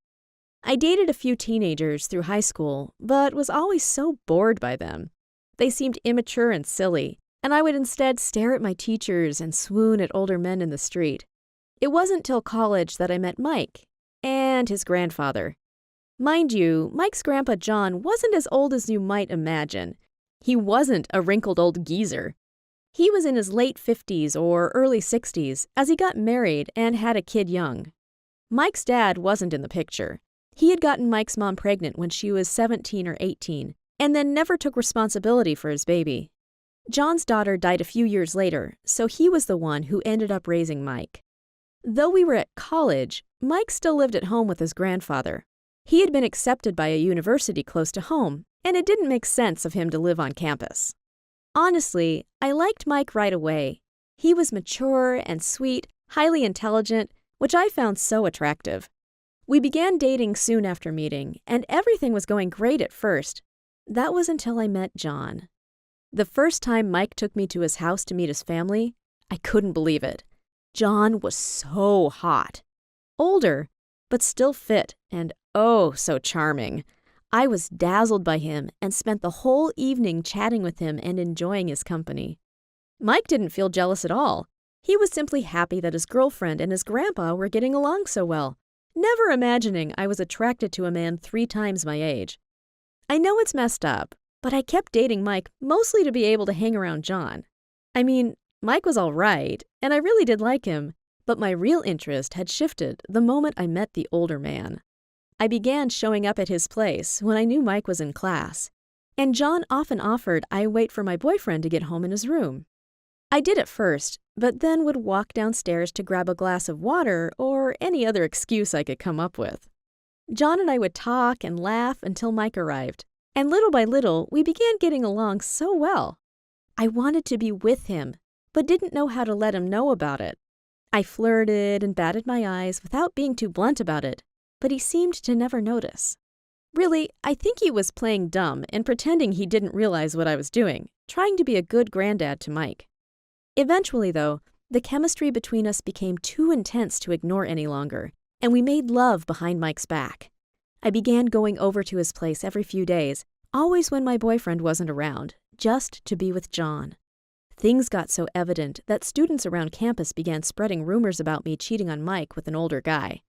I dated a few teenagers through high school, but was always so bored by them. They seemed immature and silly, and I would instead stare at my teachers and swoon at older men in the street. It wasn't till college that I met Mike and his grandfather. Mind you, Mike's grandpa John wasn't as old as you might imagine. He wasn't a wrinkled old geezer. He was in his late 50s or early 60s as he got married and had a kid young. Mike's dad wasn't in the picture. He had gotten Mike's mom pregnant when she was 17 or 18, and then never took responsibility for his baby. John's daughter died a few years later, so he was the one who ended up raising Mike. Though we were at college, Mike still lived at home with his grandfather. He had been accepted by a university close to home, and it didn't make sense of him to live on campus. Honestly, I liked Mike right away. He was mature and sweet, highly intelligent, which I found so attractive. We began dating soon after meeting, and everything was going great at first. That was until I met John. The first time Mike took me to his house to meet his family, I couldn't believe it. John was so hot. Older, but still fit and oh so charming. I was dazzled by him and spent the whole evening chatting with him and enjoying his company. Mike didn't feel jealous at all. He was simply happy that his girlfriend and his grandpa were getting along so well, never imagining I was attracted to a man 3 times my age. I know it's messed up, but I kept dating Mike mostly to be able to hang around John. I mean, Mike was all right, and I really did like him, but my real interest had shifted the moment I met the older man. I began showing up at his place when I knew Mike was in class, and John often offered I wait for my boyfriend to get home in his room. I did at first, but then would walk downstairs to grab a glass of water or any other excuse I could come up with. John and I would talk and laugh until Mike arrived, and little by little we began getting along so well. I wanted to be with him, but didn't know how to let him know about it. I flirted and batted my eyes without being too blunt about it, but he seemed to never notice. Really, I think he was playing dumb and pretending he didn't realize what I was doing, trying to be a good granddad to Mike. Eventually, though, the chemistry between us became too intense to ignore any longer, and we made love behind Mike's back. I began going over to his place every few days, always when my boyfriend wasn't around, just to be with John. Things got so evident that students around campus began spreading rumors about me cheating on Mike with an older guy.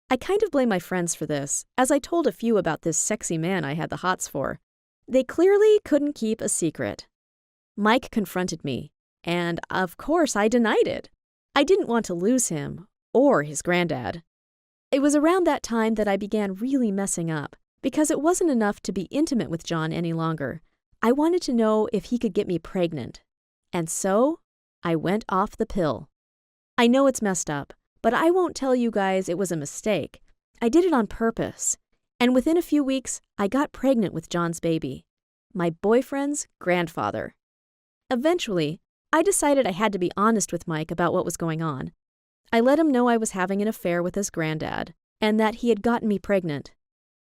I kind of blame my friends for this, as I told a few about this sexy man I had the hots for. They clearly couldn't keep a secret. Mike confronted me, and of course I denied it. I didn't want to lose him, or his granddad. It was around that time that I began really messing up, because it wasn't enough to be intimate with John any longer. I wanted to know if he could get me pregnant. And so, I went off the pill. I know it's messed up, but I won't tell you guys it was a mistake. I did it on purpose. And within a few weeks, I got pregnant with John's baby, my boyfriend's grandfather. Eventually, I decided I had to be honest with Mike about what was going on. I let him know I was having an affair with his granddad, and that he had gotten me pregnant.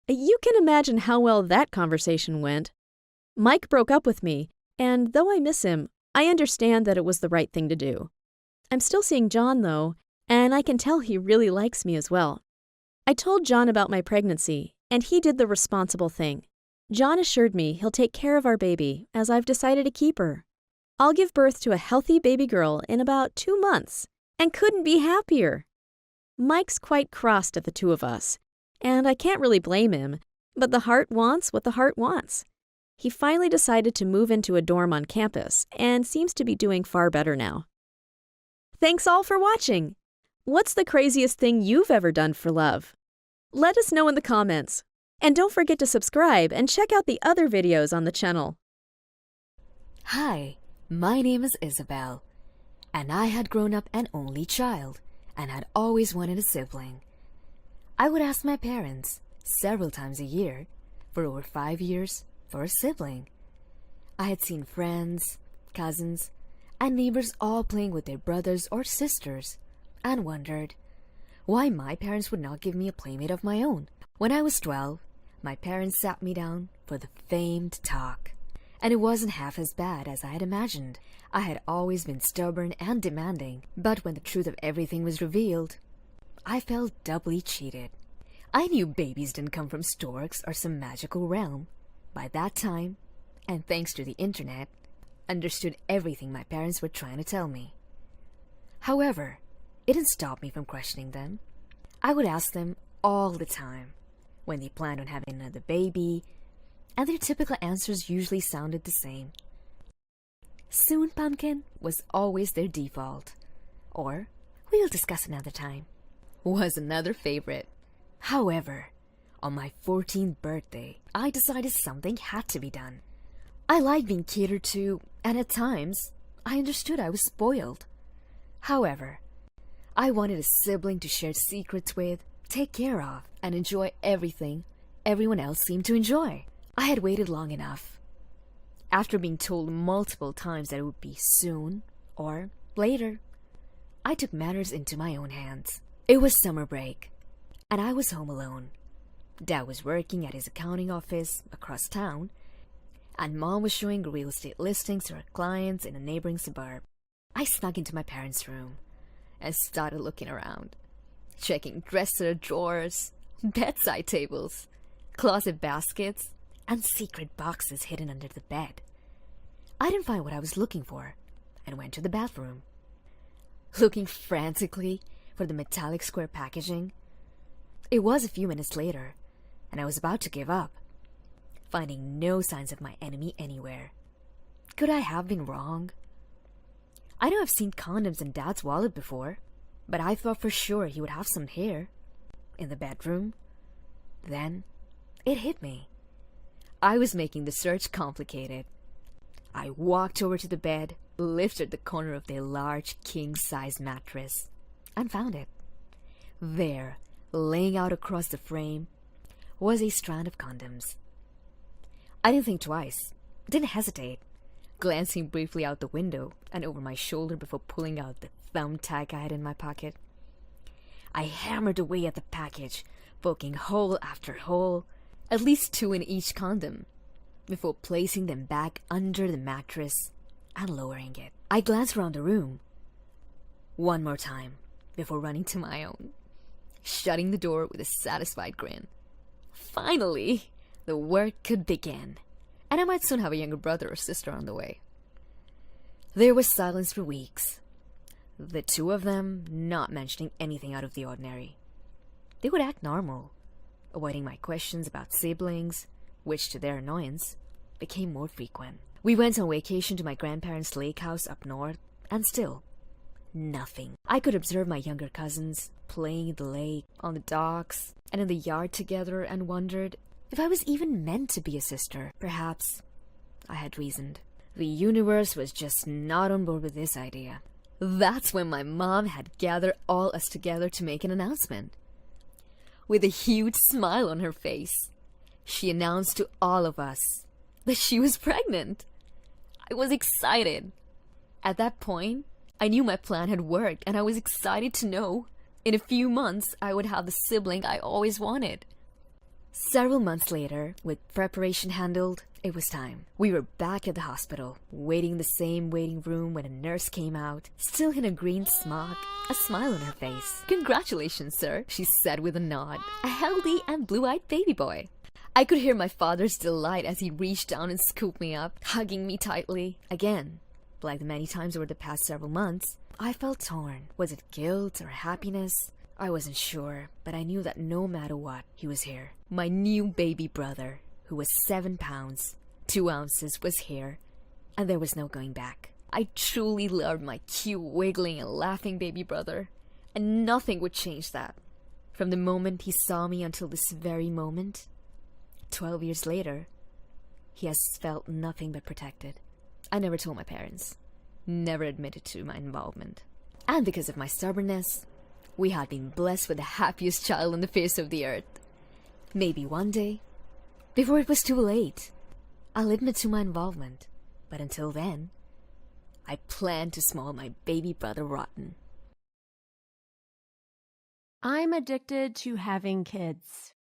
You can imagine how well that conversation went. Mike broke up with me, and though I miss him, I understand that it was the right thing to do. I'm still seeing John, though, and I can tell he really likes me as well. I told John about my pregnancy, and he did the responsible thing. John assured me he'll take care of our baby, as I've decided to keep her. I'll give birth to a healthy baby girl in about 2 months, and couldn't be happier. Mike's quite crossed at the two of us, and I can't really blame him, but the heart wants what the heart wants. He finally decided to move into a dorm on campus and seems to be doing far better now. Thanks all for watching! What's the craziest thing you've ever done for love? Let us know in the comments. And don't forget to subscribe and check out the other videos on the channel. Hi, my name is Isabel, and I had grown up an only child and had always wanted a sibling. I would ask my parents several times a year, for over 5 years, for a sibling. I had seen friends, cousins, and neighbors all playing with their brothers or sisters, and wondered why my parents would not give me a playmate of my own. When I was 12, my parents sat me down for the famed talk, and it wasn't half as bad as I had imagined. I had always been stubborn and demanding, but when the truth of everything was revealed, I felt doubly cheated. I knew babies didn't come from storks or some magical realm. By that time, and thanks to the internet, understood everything my parents were trying to tell me. However, it didn't stop me from questioning them. I would ask them all the time when they planned on having another baby, and their typical answers usually sounded the same. Soon, pumpkin was always their default, or we'll discuss another time was another favorite. However, on my 14th birthday, I decided something had to be done. I liked being catered to, and at times, I understood I was spoiled. However, I wanted a sibling to share secrets with, take care of, and enjoy everything everyone else seemed to enjoy. I had waited long enough. After being told multiple times that it would be soon or later, I took matters into my own hands. It was summer break, and I was home alone. Dad was working at his accounting office across town, and Mom was showing real estate listings to her clients in a neighboring suburb. I snuck into my parents' room and started looking around, checking dresser drawers, bedside tables, closet baskets, and secret boxes hidden under the bed. I didn't find what I was looking for and went to the bathroom, looking frantically for the metallic square packaging. It was a few minutes later, and I was about to give up, finding no signs of my enemy anywhere. Could I have been wrong? I know I've seen condoms in Dad's wallet before, but I thought for sure he would have some here, in the bedroom. Then, it hit me. I was making the search complicated. I walked over to the bed, lifted the corner of their large king-size mattress, and found it. There, laying out across the frame, was a strand of condoms. I didn't think twice, didn't hesitate, glancing briefly out the window and over my shoulder before pulling out the thumbtack I had in my pocket. I hammered away at the package, poking hole after hole, at least 2 in each condom, before placing them back under the mattress and lowering it. I glanced around the room one more time before running to my own, shutting the door with a satisfied grin. Finally, the work could begin, and I might soon have a younger brother or sister on the way. There was silence for weeks, the two of them not mentioning anything out of the ordinary. They would act normal, avoiding my questions about siblings, which to their annoyance became more frequent. We went on vacation to my grandparents' lake house up north, and still, nothing. I could observe my younger cousins playing in the lake, on the docks, and in the yard together, and wondered if I was even meant to be a sister. Perhaps I had reasoned. The universe was just not on board with this idea. That's when my mom had gathered all us together to make an announcement. With a huge smile on her face, she announced to all of us that she was pregnant. I was excited. At that point, I knew my plan had worked, and I was excited to know in a few months I would have the sibling I always wanted. Several months later, with preparation handled, it was time. We were back at the hospital, waiting in the same waiting room when a nurse came out, still in a green smock, a smile on her face. "Congratulations, sir," she said with a nod. "A healthy and blue-eyed baby boy." I could hear my father's delight as he reached down and scooped me up, hugging me tightly. Again, like the many times over the past several months, I felt torn. Was it guilt or happiness? I wasn't sure, but I knew that no matter what, he was here. My new baby brother, who was 7 pounds, 2 ounces, was here, and there was no going back. I truly loved my cute, wiggling and laughing baby brother, and nothing would change that. From the moment he saw me until this very moment, 12 years later, he has felt nothing but protected. I never told my parents, never admitted to my involvement. And because of my stubbornness, we had been blessed with the happiest child on the face of the earth. Maybe one day, before it was too late, I'll admit to my involvement. But until then, I plan to spoil my baby brother rotten. I'm addicted to having kids.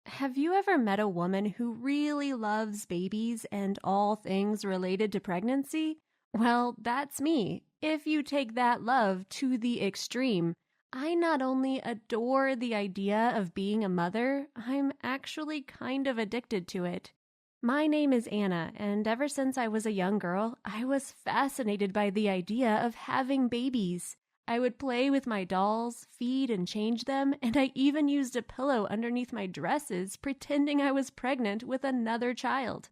Have you ever met a woman who really loves babies and all things related to pregnancy? Well, that's me. If you take that love to the extreme, I not only adore the idea of being a mother, I'm actually kind of addicted to it. My name is Anna, and ever since I was a young girl, I was fascinated by the idea of having babies. I would play with my dolls, feed and change them, and I even used a pillow underneath my dresses, pretending I was pregnant with another child.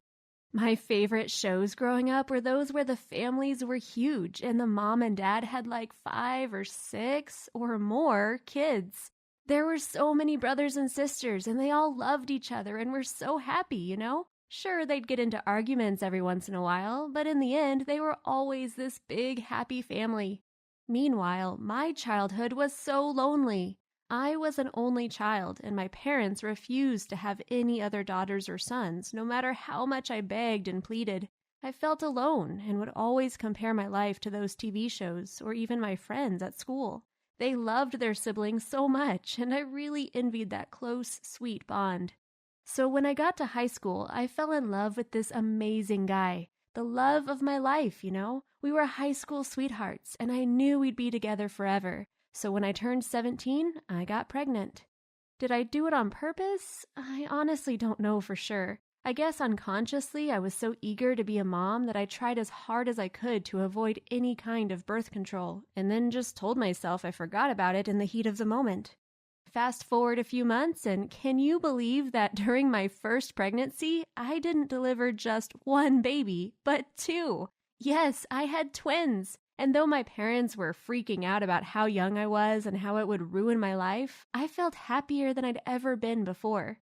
My favorite shows growing up were those where the families were huge and the mom and dad had like 5 or 6 or more kids. There were so many brothers and sisters, and they all loved each other and were so happy, you know? Sure, they'd get into arguments every once in a while, but in the end, they were always this big, happy family. Meanwhile, my childhood was so lonely. I was an only child, and my parents refused to have any other daughters or sons, no matter how much I begged and pleaded. I felt alone and would always compare my life to those TV shows or even my friends at school. They loved their siblings so much, and I really envied that close, sweet bond. So when I got to high school, I fell in love with this amazing guy. The love of my life, you know? We were high school sweethearts, and I knew we'd be together forever. So when I turned 17, I got pregnant. Did I do it on purpose? I honestly don't know for sure. I guess unconsciously I was so eager to be a mom that I tried as hard as I could to avoid any kind of birth control, and then just told myself I forgot about it in the heat of the moment. Fast forward a few months, and can you believe that during my first pregnancy, I didn't deliver just 1 baby, but 2? Yes, I had twins. And though my parents were freaking out about how young I was and how it would ruin my life, I felt happier than I'd ever been before.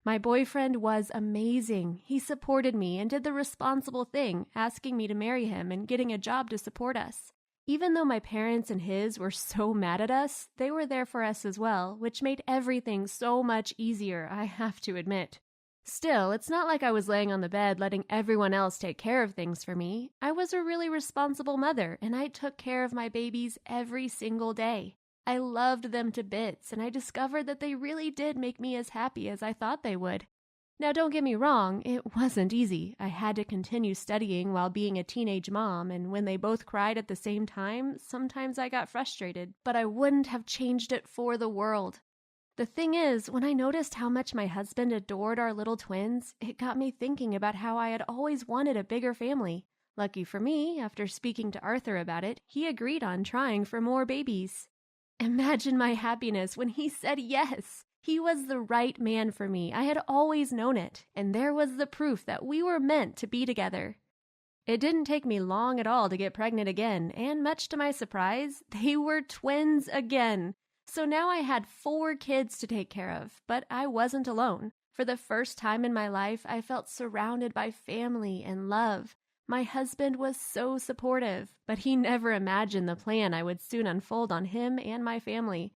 My boyfriend was amazing. He supported me and did the responsible thing, asking me to marry him and getting a job to support us. Even though my parents and his were so mad at us, they were there for us as well, which made everything so much easier, I have to admit. Still, it's not like I was laying on the bed letting everyone else take care of things for me. I was a really responsible mother, and I took care of my babies every single day. I loved them to bits, and I discovered that they really did make me as happy as I thought they would. Now, don't get me wrong, it wasn't easy. I had to continue studying while being a teenage mom, and when they both cried at the same time, sometimes I got frustrated, but I wouldn't have changed it for the world. The thing is, when I noticed how much my husband adored our little twins, it got me thinking about how I had always wanted a bigger family. Lucky for me, after speaking to Arthur about it, he agreed on trying for more babies. Imagine my happiness when he said yes. He was the right man for me. I had always known it, and there was the proof that we were meant to be together. It didn't take me long at all to get pregnant again, and much to my surprise, they were twins again. So now I had 4 kids to take care of, but I wasn't alone. For the first time in my life, I felt surrounded by family and love. My husband was so supportive, but he never imagined the plan I would soon unfold on him and my family.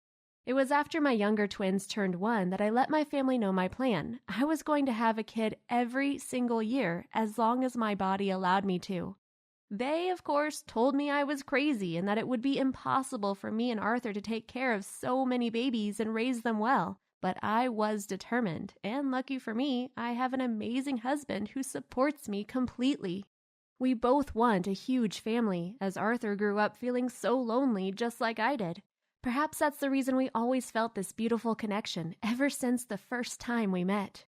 It was after my younger twins turned 1 that I let my family know my plan. I was going to have a kid every single year as long as my body allowed me to. They, of course, told me I was crazy and that it would be impossible for me and Arthur to take care of so many babies and raise them well. But I was determined, and lucky for me, I have an amazing husband who supports me completely. We both want a huge family, as Arthur grew up feeling so lonely just like I did. Perhaps that's the reason we always felt this beautiful connection ever since the first time we met.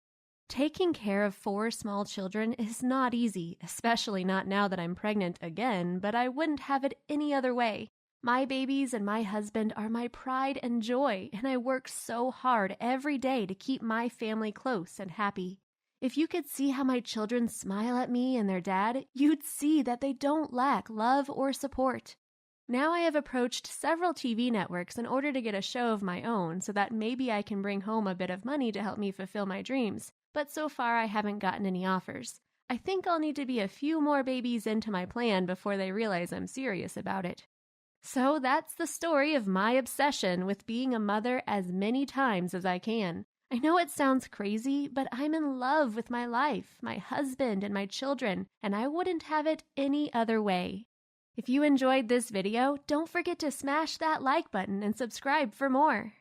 Taking care of 4 small children is not easy, especially not now that I'm pregnant again, but I wouldn't have it any other way. My babies and my husband are my pride and joy, and I work so hard every day to keep my family close and happy. If you could see how my children smile at me and their dad, you'd see that they don't lack love or support. Now I have approached several TV networks in order to get a show of my own so that maybe I can bring home a bit of money to help me fulfill my dreams, but so far I haven't gotten any offers. I think I'll need to be a few more babies into my plan before they realize I'm serious about it. So that's the story of my obsession with being a mother as many times as I can. I know it sounds crazy, but I'm in love with my life, my husband, and my children, and I wouldn't have it any other way. If you enjoyed this video, don't forget to smash that like button and subscribe for more.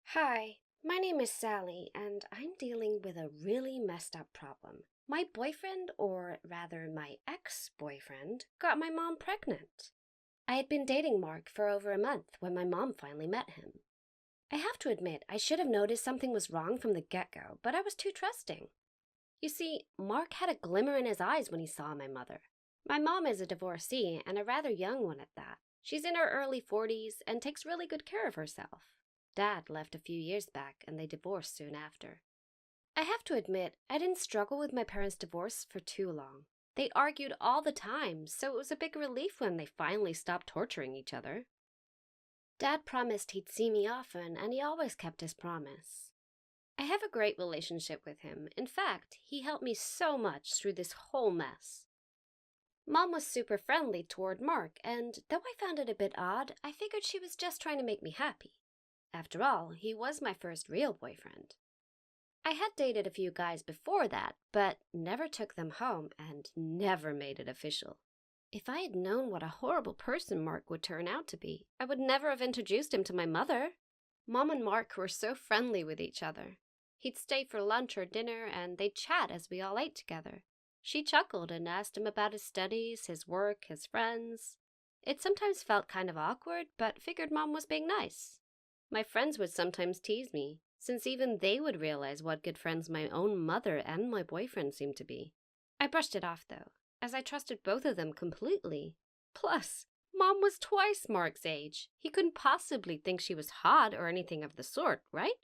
Hi, my name is Sally, and I'm dealing with a really messed up problem. My boyfriend, or rather my ex-boyfriend, got my mom pregnant. I had been dating Mark for over a month when my mom finally met him. I have to admit, I should have noticed something was wrong from the get-go, but I was too trusting. You see, Mark had a glimmer in his eyes when he saw my mother. My mom is a divorcee, and a rather young one at that. She's in her early 40s and takes really good care of herself. Dad left a few years back, and they divorced soon after. I have to admit, I didn't struggle with my parents' divorce for too long. They argued all the time, so it was a big relief when they finally stopped torturing each other. Dad promised he'd see me often, and he always kept his promise. I have a great relationship with him. In fact, he helped me so much through this whole mess. Mom was super friendly toward Mark, and though I found it a bit odd, I figured she was just trying to make me happy. After all, he was my first real boyfriend. I had dated a few guys before that, but never took them home and never made it official. If I had known what a horrible person Mark would turn out to be, I would never have introduced him to my mother. Mom and Mark were so friendly with each other. He'd stay for lunch or dinner, and they'd chat as we all ate together. She chuckled and asked him about his studies, his work, his friends. It sometimes felt kind of awkward, but figured Mom was being nice. My friends would sometimes tease me, since even they would realize what good friends my own mother and my boyfriend seemed to be. I brushed it off, though, as I trusted both of them completely. Plus, Mom was twice Mark's age. He couldn't possibly think she was hot or anything of the sort, right?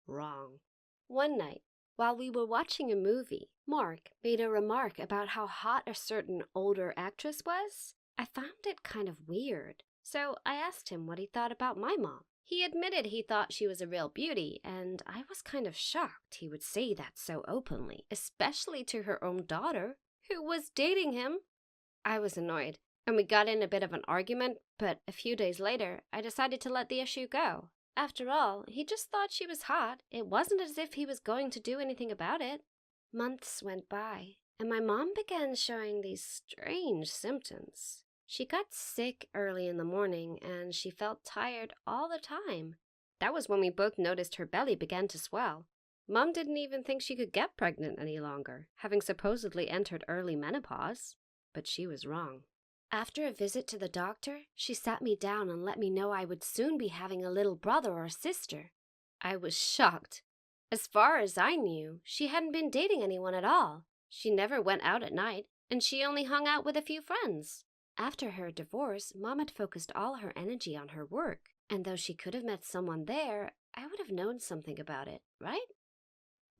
Wrong. One night, while we were watching a movie, Mark made a remark about how hot a certain older actress was. I found it kind of weird, so I asked him what he thought about my mom. He admitted he thought she was a real beauty, and I was kind of shocked he would say that so openly, especially to her own daughter, who was dating him. I was annoyed, and we got in a bit of an argument, but a few days later, I decided to let the issue go. After all, he just thought she was hot. It wasn't as if he was going to do anything about it. Months went by, and my mom began showing these strange symptoms. She got sick early in the morning, and she felt tired all the time. That was when we both noticed her belly began to swell. Mom didn't even think she could get pregnant any longer, having supposedly entered early menopause. But she was wrong. After a visit to the doctor, she sat me down and let me know I would soon be having a little brother or sister. I was shocked. As far as I knew, she hadn't been dating anyone at all. She never went out at night, and she only hung out with a few friends. After her divorce, Mom had focused all her energy on her work, and though she could have met someone there, I would have known something about it, right?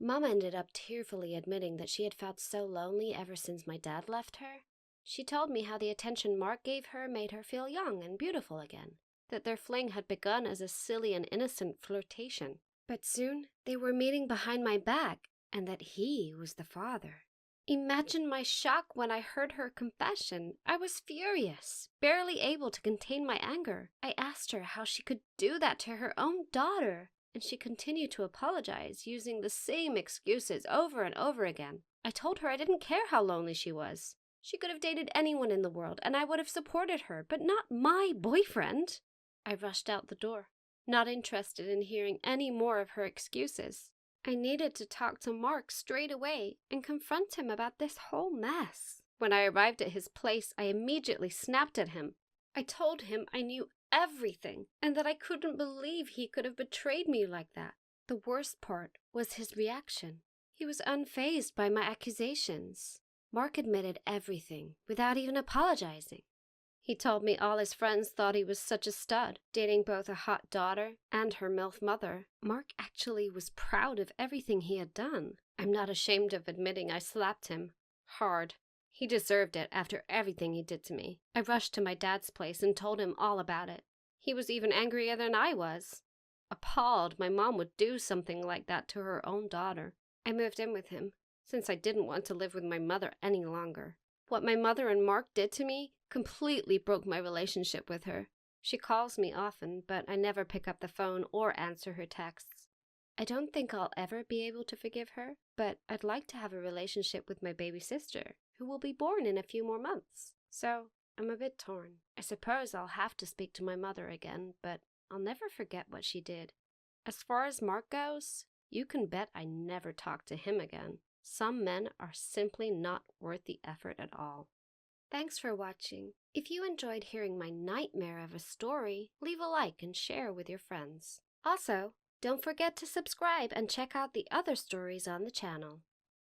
Mom ended up tearfully admitting that she had felt so lonely ever since my dad left her. She told me how the attention Mark gave her made her feel young and beautiful again, that their fling had begun as a silly and innocent flirtation. But soon they were meeting behind my back, and that he was the father. Imagine my shock when I heard her confession. I was furious, barely able to contain my anger. I asked her how she could do that to her own daughter, and she continued to apologize, using the same excuses over and over again. I told her I didn't care how lonely she was. She could have dated anyone in the world, and I would have supported her, but not my boyfriend. I rushed out the door, not interested in hearing any more of her excuses. I needed to talk to Mark straight away and confront him about this whole mess. When I arrived at his place, I immediately snapped at him. I told him I knew everything and that I couldn't believe he could have betrayed me like that. The worst part was his reaction. He was unfazed by my accusations. Mark admitted everything without even apologizing. He told me all his friends thought he was such a stud, dating both a hot daughter and her MILF mother. Mark actually was proud of everything he had done. I'm not ashamed of admitting I slapped him. Hard. He deserved it after everything he did to me. I rushed to my dad's place and told him all about it. He was even angrier than I was. Appalled my mom would do something like that to her own daughter. I moved in with him, since I didn't want to live with my mother any longer. What my mother and Mark did to me completely broke my relationship with her. She calls me often, but I never pick up the phone or answer her texts. I don't think I'll ever be able to forgive her, but I'd like to have a relationship with my baby sister, who will be born in a few more months. So I'm a bit torn. I suppose I'll have to speak to my mother again, but I'll never forget what she did. As far as Mark goes, you can bet I never talk to him again. Some men are simply not worth the effort at all. Thanks for watching. If you enjoyed hearing my nightmare of a story, leave a like and share with your friends. Also, don't forget to subscribe and check out the other stories on the channel.